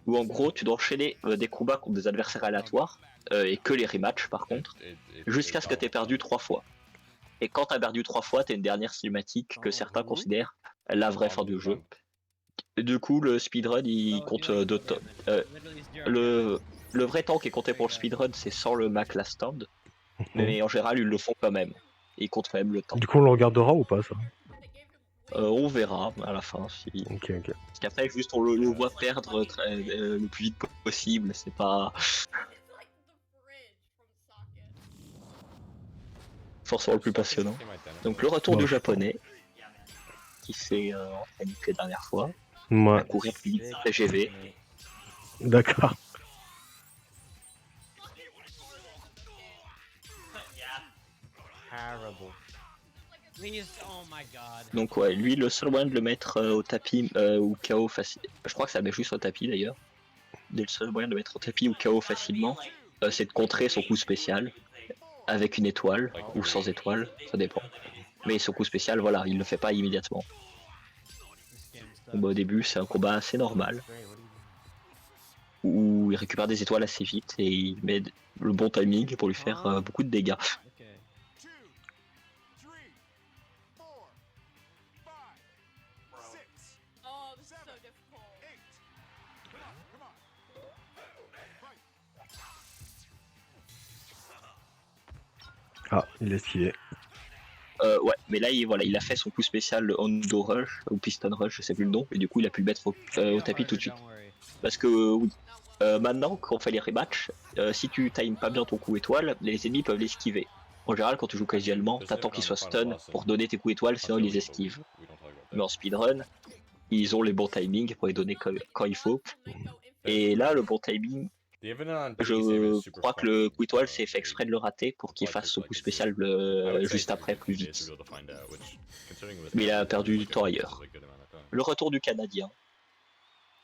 où en gros tu dois enchaîner des combats contre des adversaires aléatoires, et que les rematchs par contre, jusqu'à ce que tu aies perdu 3 fois. Et quand tu as perdu 3 fois, tu as une dernière cinématique que certains considèrent la vraie fin du jeu. Et du coup, le speedrun il compte 2 temps. Le vrai temps qui est compté pour le speedrun, c'est sans le Mac Last Stand, mais en général ils le font quand même. Ils comptent quand même le temps. Du coup, on le regardera ou pas ça? On verra à la fin si. Ok, ok. Parce qu'après, juste on le voit perdre le plus vite possible, c'est pas It's like the fridge from Socket. forcément le plus passionnant. Donc le retour du japonais, qui s'est entraîné que la dernière fois, Ouais, à courir plus vite TGV. d'accord. Terrible. Please, oh my god. Donc ouais, lui le seul moyen de le mettre au tapis ou KO facile. Je crois que ça met juste au tapis d'ailleurs. Le seul moyen de le mettre au tapis ou KO facilement, c'est de contrer son coup spécial avec une étoile ou sans étoile, ça dépend. Mais son coup spécial, voilà, il le fait pas immédiatement. This game sucks. Donc, bah, au début, c'est un combat assez normal Great, what are you doing? où il récupère des étoiles assez vite et il met le bon timing pour lui faire beaucoup de dégâts. Okay. Oh, this is so difficult. Ah, il l'a esquivé. Ouais, mais là, il a fait son coup spécial, le Hondo Rush ou Piston Rush, je sais plus le nom, et du coup, il a pu le mettre au tapis tout de suite. Don't worry. Parce que oui, maintenant, quand on fait les rematchs, si tu times pas bien ton coup étoile, les ennemis peuvent l'esquiver. En général, quand tu joues casuellement, t'attends qu'ils soient stun pour donner tes coups étoiles, sinon ils les esquivent. Mais en speedrun, ils ont les bons timings pour les donner quand il faut. Et là, le bon timing, je crois que le coup étoile s'est fait exprès de le rater pour qu'il fasse son coup spécial juste après, plus vite. Mais il a perdu du temps ailleurs. Le retour du Canadien.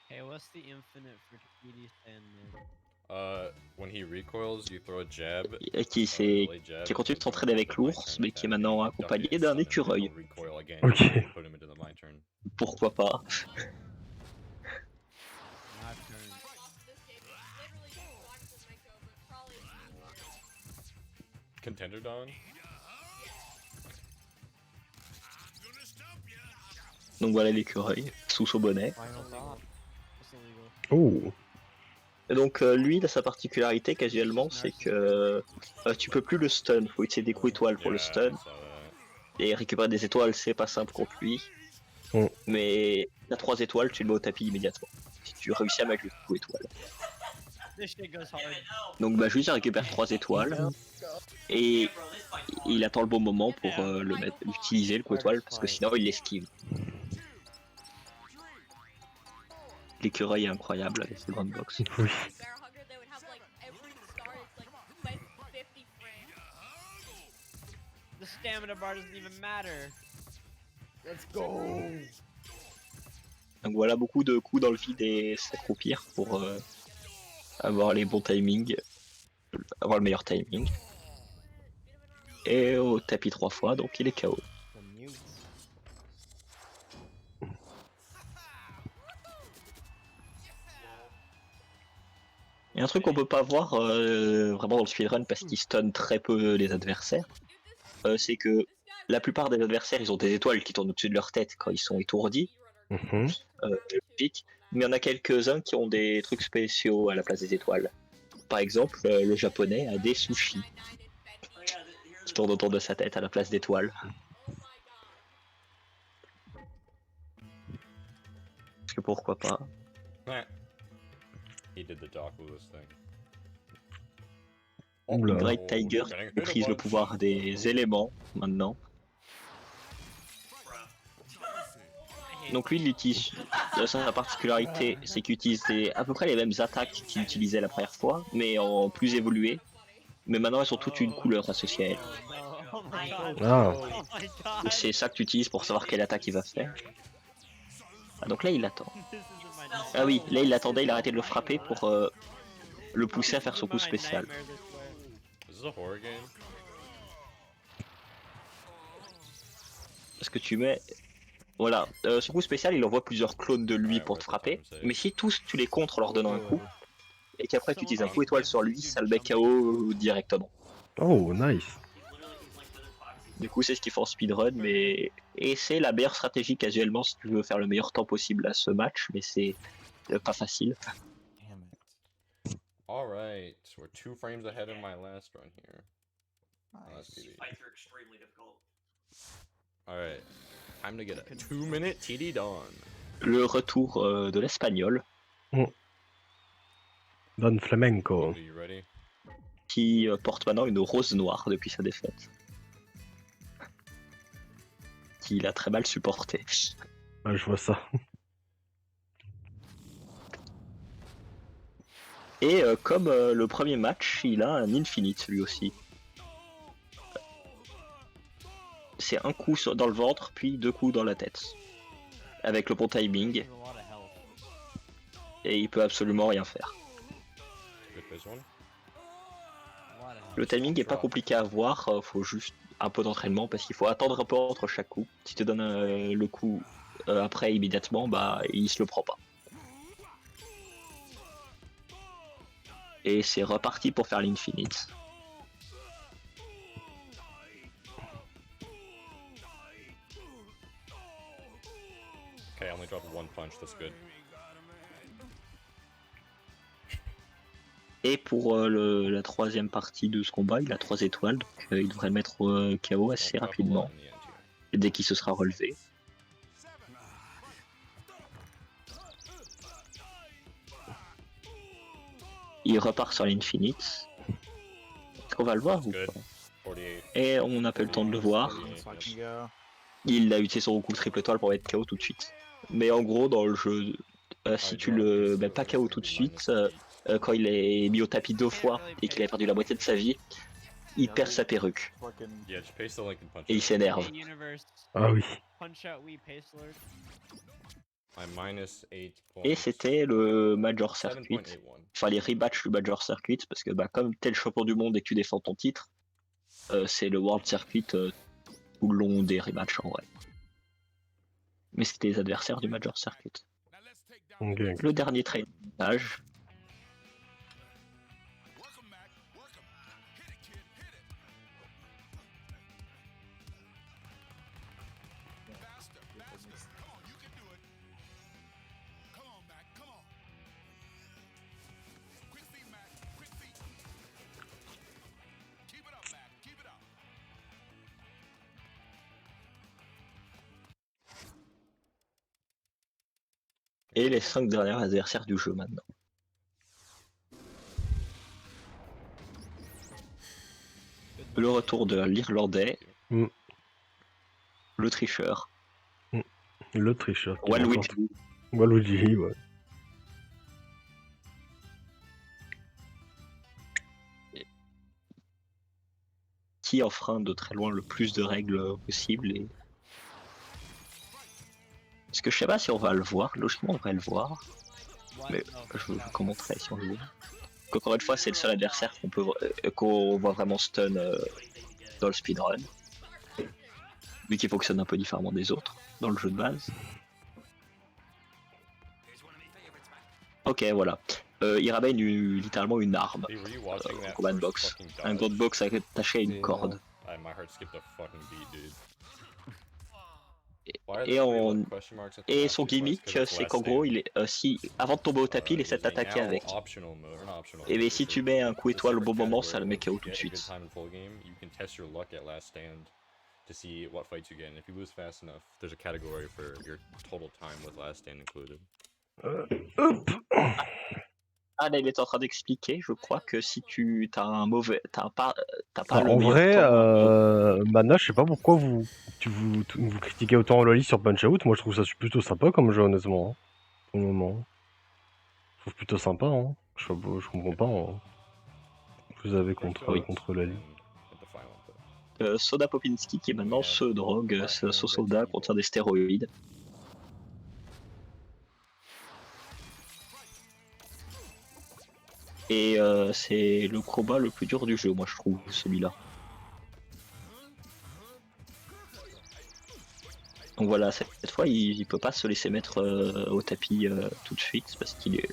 Hey, what's the infinite for TD Sandman? When he recoils, you throw a jab. Qui continue de s'entraîner avec l'ours, mais qui est maintenant accompagné d'un écureuil. Ok. Pourquoi pas? My turn. Contender Dawn? Donc voilà l'écureuil, sous son bonnet. Final thought. That's illegal. Oh. Et donc lui, il a sa particularité casuellement, c'est que tu peux plus le stun, faut utiliser des coups étoiles pour le stun. Et récupérer des étoiles, c'est pas simple contre lui. Oh. Mais à 3 étoiles, tu le mets au tapis immédiatement. Si tu réussis à mettre le coup étoile. This shit goes hard. Donc bah juste il récupère 3 étoiles. Et il attend le bon moment pour utiliser le coup étoile, parce que sinon il l'esquive. L'écureuil est incroyable avec ses grandes box. Oui. Bear Hugger, they would have like every star is like by 50 frames. The stamina bar doesn't even matter. Let's go. Donc voilà beaucoup de coups dans le vide et s'accroupir pour avoir les bons timings, avoir le meilleur timing. Et au tapis 3 fois, donc il est KO. The mutes. Il y a un truc qu'on peut pas voir vraiment dans le speedrun parce qu'il stun très peu les adversaires, c'est que la plupart des adversaires ils ont des étoiles qui tournent au-dessus de leur tête quand ils sont étourdis, Mhm. mais il y en a quelques-uns qui ont des trucs spéciaux à la place des étoiles. Par exemple, le japonais a des sushis qui tournent autour de sa tête à la place d'étoiles. Parce que pourquoi pas. He did the Doc Lewis thing. Oula. Great Tiger maîtrise le pouvoir des éléments maintenant. Donc lui, il utilise sa particularité, c'est qu'il utilise à peu près les mêmes attaques qu'il utilisait la première fois, mais en plus évolué. Mais maintenant, elles ont toutes une couleur associée à elles. Oh my god. Ah. Oh my Et god. c'est ça que tu utilises pour savoir quelle attaque il va faire. Ah, donc là, il attend. This isn't my Ah oui, là, il attendait, il a arrêté de le frapper pour le pousser à faire son coup spécial. Is this a horror game? Parce que tu mets Voilà, son coup spécial, il envoie plusieurs clones de lui Ouais, pour ouais, te for frapper. time's sake. Mais si tous tu les contres en leur donnant un coup, et qu'après tu utilises un Someone coup étoile give sur lui, you ça le met jump KO directement. Oh, nice. Du coup, c'est ce qu'il fait en speedrun, mais. Et c'est la meilleure stratégie casuellement si tu veux faire le meilleur temps possible à ce match, mais c'est pas facile. Damn it. Alright, so we're 2 frames ahead of my last run here. Oh, that's Nice. GG. Fights are extremely difficult. Alright, time to get a 2-minute TD done. Le retour de l'espagnol, Don Flamenco. Are you ready? qui porte maintenant une rose noire depuis sa défaite. Qu'il a très mal supporté. Ah, je vois ça. Et comme le premier match, il a un infinite lui aussi. C'est un coup dans le ventre, puis 2 coups dans la tête. Avec le bon timing, There's a lot of health. et il peut absolument rien faire. Good this one. A lot of health. Le timing est pas compliqué à voir, faut juste un peu d'entraînement parce qu'il faut attendre un peu entre chaque coup. Si tu donnes le coup après immédiatement, bah il se le prend pas. Et c'est reparti pour faire l'infinite. Okay, I only dropped 1 punch, that's good. Et pour la troisième partie de ce combat, il a 3 étoiles, donc il devrait le mettre KO assez Don't drop a lot rapidement, in the end here. dès qu'il se sera relevé. Il repart sur l'infinite. Est-ce qu'on va le voir ou Good. pas? 48. Et on n'a pas eu le temps de le voir. So I can go. Il a utilisé son coup triple étoile pour mettre KO tout de suite. Mais en gros, dans le jeu, si tu le mets pas KO tout de suite, quand il est mis au tapis 2 fois et qu'il a perdu la moitié de sa vie, il perd sa perruque Fucking. Yeah, just paste the link and punch et il it. s'énerve. Hey, Universe, Ah oui. punch out we pace alert. I'm minus 8 points. Et c'était le Major Circuit. 7.81. Enfin, les rematchs du Major Circuit, parce que bah, comme t'es le champion du monde et que tu défends ton titre, c'est le World Circuit tout le long des rematchs en vrai. Mais c'était les adversaires du Major Circuit. Ok. Le dernier trainage. Et les 5 derniers adversaires du jeu maintenant. Le retour de l'Irlandais, Mm. le tricheur, Le tricheur. qui Waluigi. remporte. Waluigi, ouais. qui enfreint de très loin le plus de règles possible. Et... Parce que je sais pas si on va le voir, logiquement on devrait le voir, What? mais No, je vous no. commenterai si on le voit. Encore une fois, c'est le seul adversaire qu'on voit vraiment stun dans le speedrun. Vu qu'il fonctionne un peu différemment des autres dans le jeu de base. Ok, voilà. Il ramène littéralement une arme. Hey, were you watching that Combat first box. fucking Un dodge? god box attaché à une Yeah. corde. My heart skipped a fucking beat, dude. Et- Why are et there three en- little question marks at the Et last son two parts? gimmick, 'Cause it's c'est last qu'en gros, stand. il est, si avant de tomber au tapis, il essaie de Using t'attaquer now avec. optional mode, or not optional Et mode, mais for si sure. tu mets un coup It's a étoile au bon different moment, ça le category met of KO if tout you de get a good suite. time in full game, you can test your luck at last stand to see what fights you get. And if you lose fast enough, there's a category for your total time with last stand included. Hop. Ah là, il est en train d'expliquer, je crois que si tu as un mauvais, t'as pas Alors, le en meilleur vrai, temps. Mana, je sais pas pourquoi vous critiquez autant Loli sur Punch Out. Moi, je trouve ça plutôt sympa comme jeu, honnêtement. Hein, pour le moment. Je trouve plutôt sympa. Hein. Je comprends pas. Hein. Vous avez contre Loli. And hit the final input. Soda Popinski qui est maintenant ce drogue, ce soda contient des stéroïdes. Et c'est le combat le plus dur du jeu, moi je trouve, celui-là. Donc voilà, cette fois, il peut pas se laisser mettre au tapis tout de suite parce qu'il est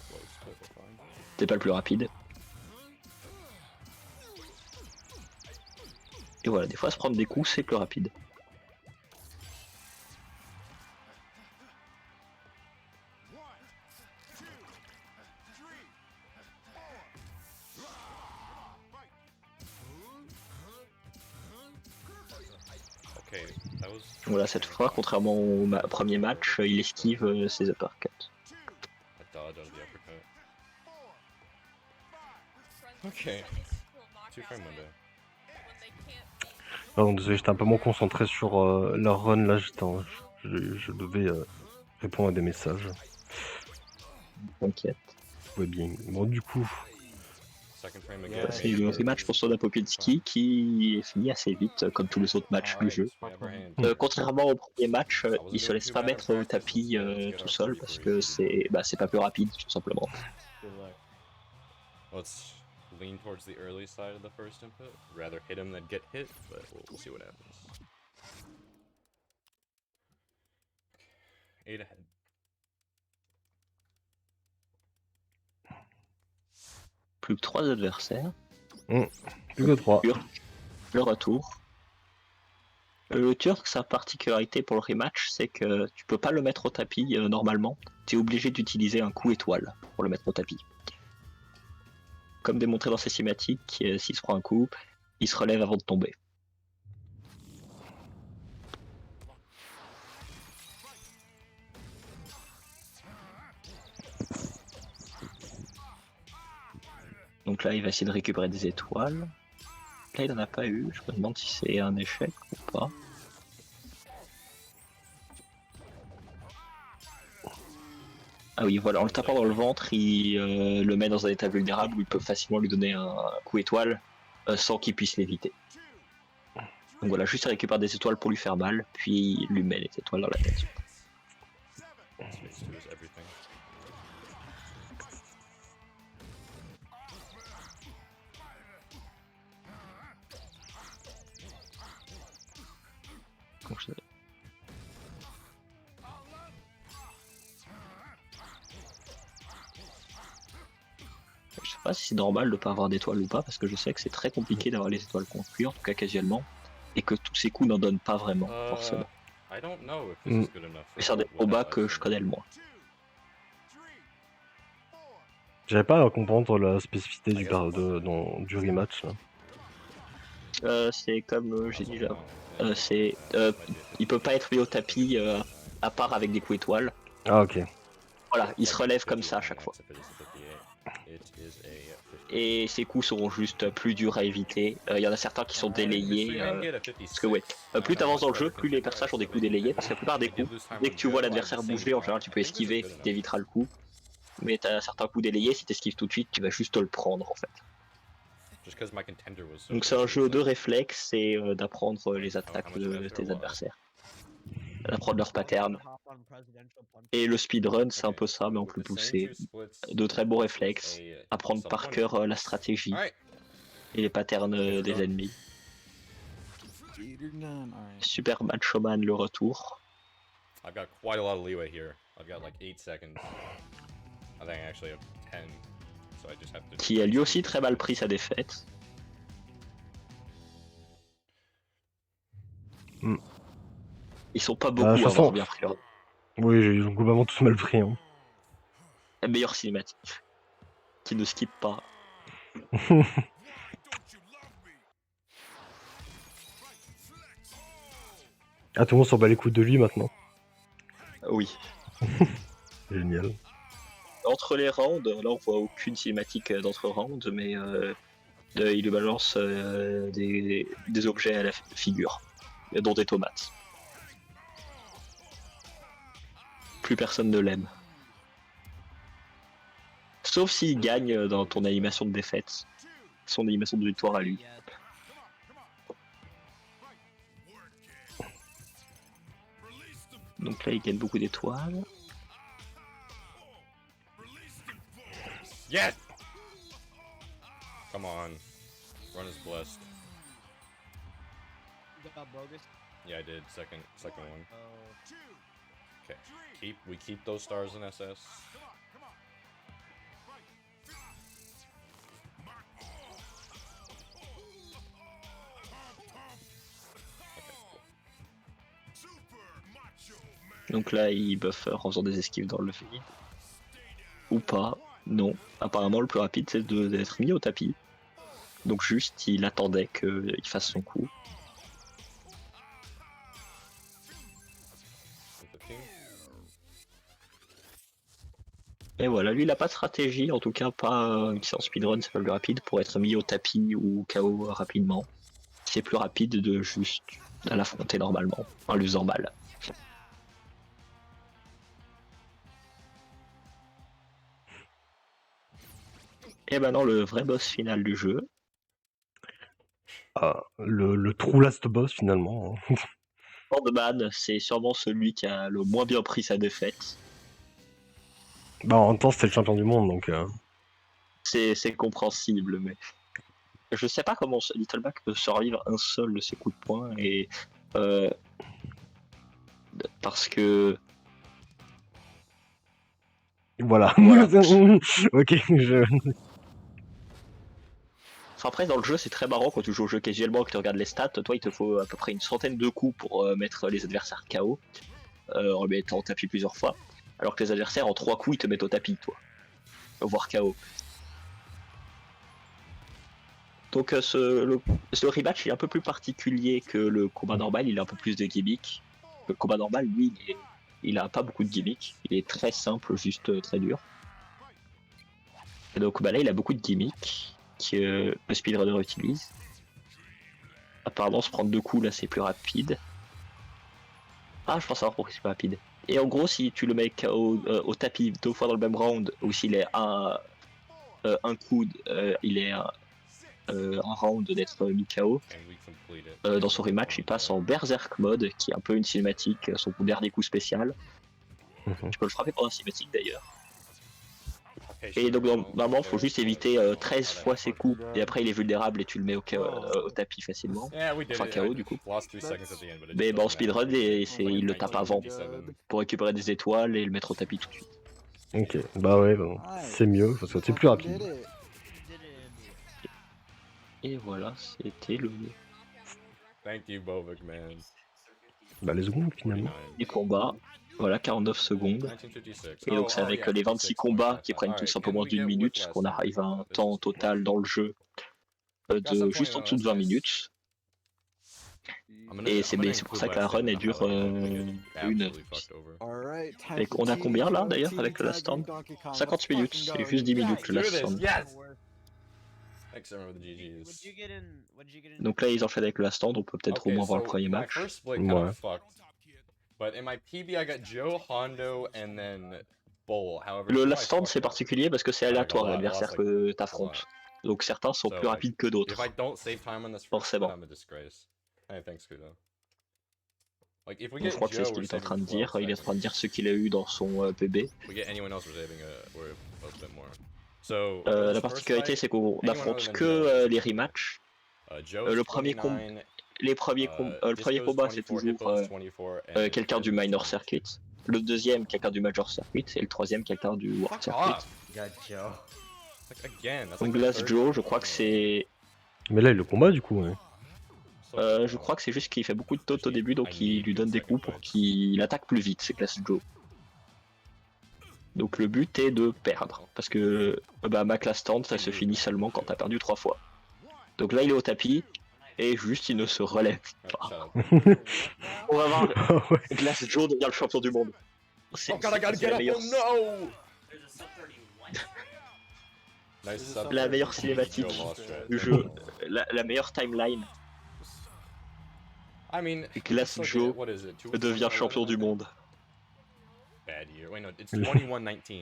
c'est pas le plus rapide. Et voilà, des fois, se prendre des coups, c'est plus rapide. Okay, that was. Voilà, cette fois, contrairement au premier match, il esquive ses uppercuts. A dodge out of the uppercut. Friends Okay. say they pull knockouts Two frame when window. they can't beat. Pardon, désolé, j'étais un peu moins concentré sur leur run là, je devais répondre à des messages. T'inquiète. Ouais, bien. Bon, du coup, Second frame Voilà, again. c'est le rematch pour Soda Popinski qui est fini assez vite, comme tous les autres matchs du jeu. Contrairement au premier match, il se laisse pas mettre au tapis tout seul parce que c'est pas plus rapide tout simplement. Let's lean towards the early side of the first input. Rather hit him than get hit, but we'll see what happens. 8 ahead. Plus que 3 adversaires. plus que 3. Le retour. Le Turc, sa particularité pour le rematch, c'est que tu peux pas le mettre au tapis normalement. Tu es obligé d'utiliser un coup étoile pour le mettre au tapis. Comme démontré dans ces cinématiques, s'il se prend un coup, il se relève avant de tomber. Donc là, il va essayer de récupérer des étoiles. Là, il en a pas eu. Je me demande si c'est un échec ou pas. Ah oui, voilà, en le tapant dans le ventre, il le met dans un état vulnérable où il peut facilement lui donner un coup étoile sans qu'il puisse l'éviter. Donc voilà, juste il récupère des étoiles pour lui faire mal, puis il lui met les étoiles dans la tête. Space 2 is everything. Donc, je sais pas si c'est normal de pas avoir d'étoiles ou pas, parce que je sais que c'est très compliqué d'avoir les étoiles qu'on fuit, en tout cas casuellement, et que tous ces coups n'en donnent pas vraiment, forcément. I don't know if this is good enough. Et c'est un des combats que je connais le moins. J'avais pas à comprendre la spécificité du rematch. Là. C'est comme j'ai dit là. Il peut pas être mis au tapis à part avec des coups étoiles. Ah, ok. Voilà, il se relève comme ça à chaque fois. Et ces coups seront juste plus durs à éviter. Il y en a certains qui sont délayés. Parce que ouais, plus t'avances dans le jeu, plus les personnages ont des coups délayés. Parce que la plupart des coups, dès que tu vois l'adversaire bouger, en général tu peux esquiver, t'éviteras le coup. Mais t'as certains coups délayés, si t'esquives tout de suite, tu vas juste le prendre en fait. Donc c'est un jeu de réflexe et d'apprendre les attaques de tes adversaires. D'apprendre leurs patterns. Et le speedrun, c'est un peu ça, mais en plus poussé. De très beaux réflexes. Apprendre par cœur la stratégie et les patterns des ennemis. Super Macho Man le retour. I've got quite a lot of leeway here. I've got like 8 seconds. I think I actually have 10. So I just have to. Qui a lui aussi très mal pris sa défaite. Ils sont pas beaucoup à avoir bien pris. Oui, ils ont globalement tous mal pris. Hein. La meilleure cinématique. Qui ne skip pas. Ah, tout le monde s'en bat les coups de lui maintenant. Oui. Génial. Entre les rounds, là on voit aucune cinématique d'entre rounds, mais il lui balance des objets à la figure, dont des tomates. Plus personne ne l'aime. Sauf s'il gagne dans ton animation de défaite, son animation de victoire à lui. Donc là il gagne beaucoup d'étoiles. Yes! Come on. Run is blessed. You got bogus. Yeah, I did. Second one. Oh. Okay. We keep those stars in SS. Donc là, il buff en faisant des esquives dans le vide. Ou pas. Non. Apparemment, le plus rapide, c'est d'être mis au tapis. Donc juste, il attendait qu'il fasse son coup. Et voilà, lui il a pas de stratégie, en tout cas pas une séance speedrun, c'est pas le plus rapide pour être mis au tapis ou KO rapidement. C'est plus rapide de juste l'affronter normalement, en lui faisant mal. Et maintenant le vrai boss final du jeu. Ah, le true last boss finalement. Sandman, c'est sûrement celui qui a le moins bien pris sa défaite. Bah en même temps c'était le champion du monde donc. C'est compréhensible, mais je sais pas comment Little Mac peut survivre un seul de ses coups de poing et parce que Voilà. Ok, Enfin, après dans le jeu c'est très marrant quand tu joues au jeu casuellement que tu regardes les stats, toi il te faut à peu près une centaine de coups pour mettre les adversaires KO en les mettant au tapis plusieurs fois, alors que les adversaires en 3 coups ils te mettent au tapis toi, voire KO. Donc le rematch est un peu plus particulier que le combat normal, il a un peu plus de gimmicks. Le combat normal, lui, il a pas beaucoup de gimmicks, il est très simple, juste très dur. Et donc bah là, il a beaucoup de gimmicks que le speedrunner utilise. Apparemment, se prendre 2 coups, là, c'est plus rapide. Ah, je pense savoir pourquoi c'est plus rapide. Et en gros, si tu le mets au tapis 2 fois dans le même round, ou s'il est un coup, il est un round d'être mis KO. Dans son rematch, il passe en Berserk mode, qui est un peu une cinématique, son dernier coup spécial. Tu peux le frapper pendant la cinématique d'ailleurs. Et donc normalement, il faut juste éviter 13 fois ses coups, et après il est vulnérable et tu le mets au tapis facilement. Enfin KO du coup. Mais en speedrun, il le tape avant pour récupérer des étoiles et le mettre au tapis tout de suite. Ok, bah ouais, bon, c'est mieux parce que c'est plus rapide. Et voilà, c'était le Thank you, Bovik, man. Bah les secondes finalement. du combat. Voilà, 49 secondes. 1956. Et donc c'est avec les 26 combats qui prennent tous un peu moins d'une minute qu'on arrive à un temps total dans le jeu de juste en dessous de 20 minutes. Et c'est pour ça que la run elle dure une heure. Et on a combien là d'ailleurs avec le last stand 50 minutes, c'est juste 10 minutes le last stand. Donc là ils enchaînent avec le last stand, on peut peut-être au moins voir le premier match. Ouais. But in my PB, I got Joe, Hondo, and then Bull. However, Le last stand c'est particulier parce que c'est aléatoire l'adversaire que t'affrontes. Donc certains sont plus rapides que d'autres. Forcément. Je crois que c'est ce qu'il est en train de dire. Il est en train de dire ce qu'il a eu dans son PB. La particularité c'est qu'on n'affronte que les rematchs. Le premier combat c'est toujours quelqu'un du minor circuit. Le deuxième quelqu'un du major circuit. Et le troisième quelqu'un du world circuit. Donc Glass Joe, je crois que c'est... Mais là il le combat du coup. Ouais. Je crois que c'est juste qu'il fait beaucoup de tautes au début, donc il lui donne des coups pour qu'il attaque plus vite, c'est Glass Joe. Donc le but est de perdre, parce que ma class stand ça se finit seulement quand t'as perdu 3 fois. Donc là il est au tapis, et juste il ne se relève pas. On va voir Glass Joe devenir le champion du monde. C'est la meilleure cinématique du jeu, la meilleure timeline. Glass Joe devient champion du monde.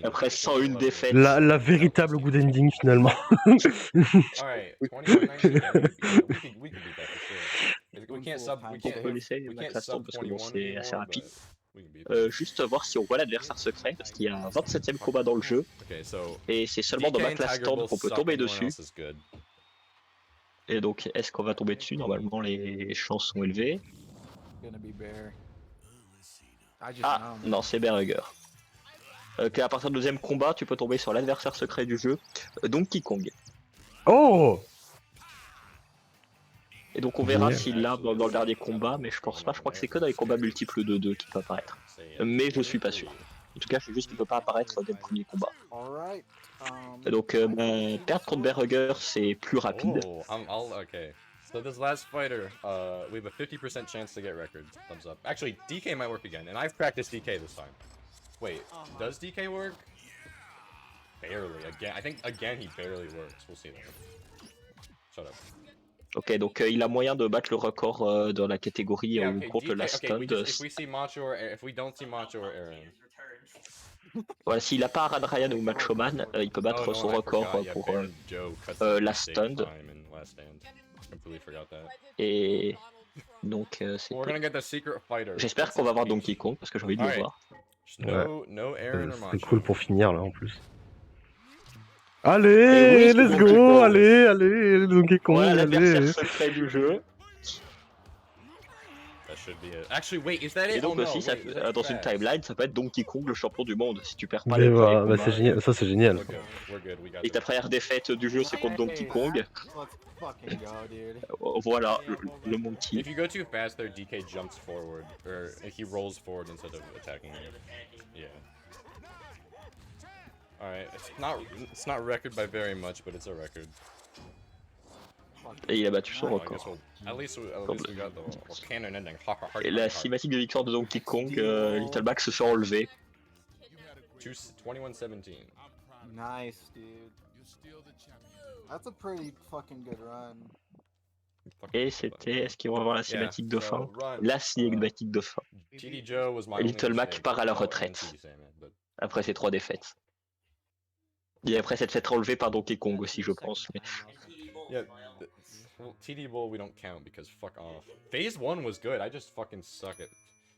Après 101 défaites. La véritable good ending finalement. On peut laisser ma classe stand parce que bon, c'est assez rapide. Juste voir si on voit l'adversaire secret parce qu'il y a un 27ème combat dans le jeu et c'est seulement dans ma classe stand qu'on peut tomber dessus. Et donc est-ce qu'on va tomber dessus? Normalement les chances sont élevées. gonna be Bear. I just Ah, know, man. non, c'est Berger. À partir du deuxième combat, tu peux tomber sur l'adversaire secret du jeu, Donkey Kong. Oh Et donc on verra Yeah. s'il l'a dans le dernier combat, mais je pense pas. Je crois que c'est que dans les combats multiples de 2 qu'il peut apparaître. Mais je suis pas sûr. En tout cas, je sais juste qu'il peut pas apparaître dès le premier combat. Alright. Et donc, perdre contre Berger, c'est plus rapide. Oh, okay. So this last fighter, we have a 50% chance to get records. Thumbs up. Actually, DK might work again, and I've practiced DK this time. Wait, does DK work? Barely. Again, I think again he barely works. We'll see though. Shut up. Ok, donc il a moyen de battre le record dans la catégorie Yeah, où okay, compte DK, la okay, stun. if we see Macho or if we don't see Macho or Aaron. Voilà, s'il a pas Aran Ryan ou Macho Man, il peut battre no, son I record forgot, yeah, pour Baron Joe cuts la the same stun. time in Last Stand. Completely forgot that. Et donc c'est. We're gonna get the secret fighter. J'espère qu'on va voir Donkey Kong parce que j'ai envie de le Alright. voir. No Aaron or C'est Macho. cool pour finir là en plus. Et Allez, oui, let's c'est go, Donkey Kong. allez, Donkey Kong, Voilà l'adversaire allez. secret du jeu. That should be it. Actually, wait, is that it? Et donc Oh, no, aussi, ça, wait, that's dans une fast. timeline, ça peut être Donkey Kong le champion du monde si tu perds pas Mais le premier voilà, bah, combat. c'est génial, ça c'est génial. We're good, we got Et ta première défaite du jeu, c'est contre Donkey Kong. Let's fucking go, dude. Voilà, le monkey. If you go too fast there, DK jumps forward, or he rolls forward instead of attacking you. Yeah. Alright, it's not record by very much, but it's a record. Et il a battu son Well, I guess record. at least we got the canon ending. Et la cinématique de victoire de Donkey Kong, Little Max se fait enlever. 21-17. Nice, dude. That's a pretty fucking good run. Et c'était, est-ce qu'ils vont avoir la cinématique de fin? La cinématique de fin. TD Joe was my Et Little only Mac mistake. part à la Oh, and retraite. TD Sandman, but- Après ces 3 défaites. Et après s'être fait enlever par Donkey Kong aussi, je pense. Mais... Yeah, well, TD Bowl we don't count because fuck off. Phase 1 was good, I just fucking suck at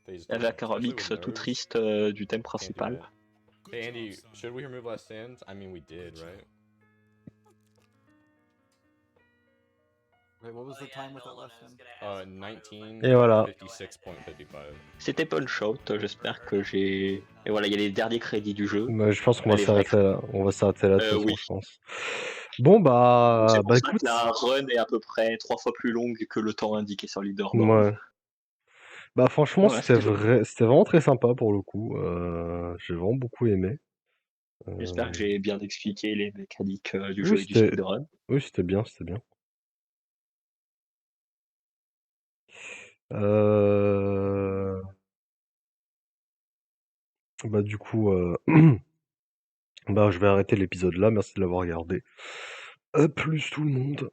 Phase 2. Avec un especially remix with tout nerves. triste du thème Can't do principal. that. Hey Andy, should we remove Last Stand? I mean we did, right? Wait, what was the time with that last one? 19. Et voilà. 56.55. C'était Punch Out, j'espère que j'ai... Et voilà, il y a les derniers crédits du jeu. Bah, je pense qu'on va Allez, s'arrêter là. On va s'arrêter là, de toute façon, oui. je pense. Bon, bah, C'est pour bah ça écoute. que la run est à peu près 3 fois plus longue que le temps indiqué sur Leaderboard. Ouais. Bah, franchement, Ouais, c'était c'était c'était vraiment très sympa pour le coup. J'ai vraiment beaucoup aimé. J'espère que j'ai bien expliqué les mécaniques du Oui, jeu et du c'était- speedrun. Oui, c'était bien, c'était bien. Bah, du coup, bah, je vais arrêter l'épisode là. Merci de l'avoir regardé. À plus tout le monde.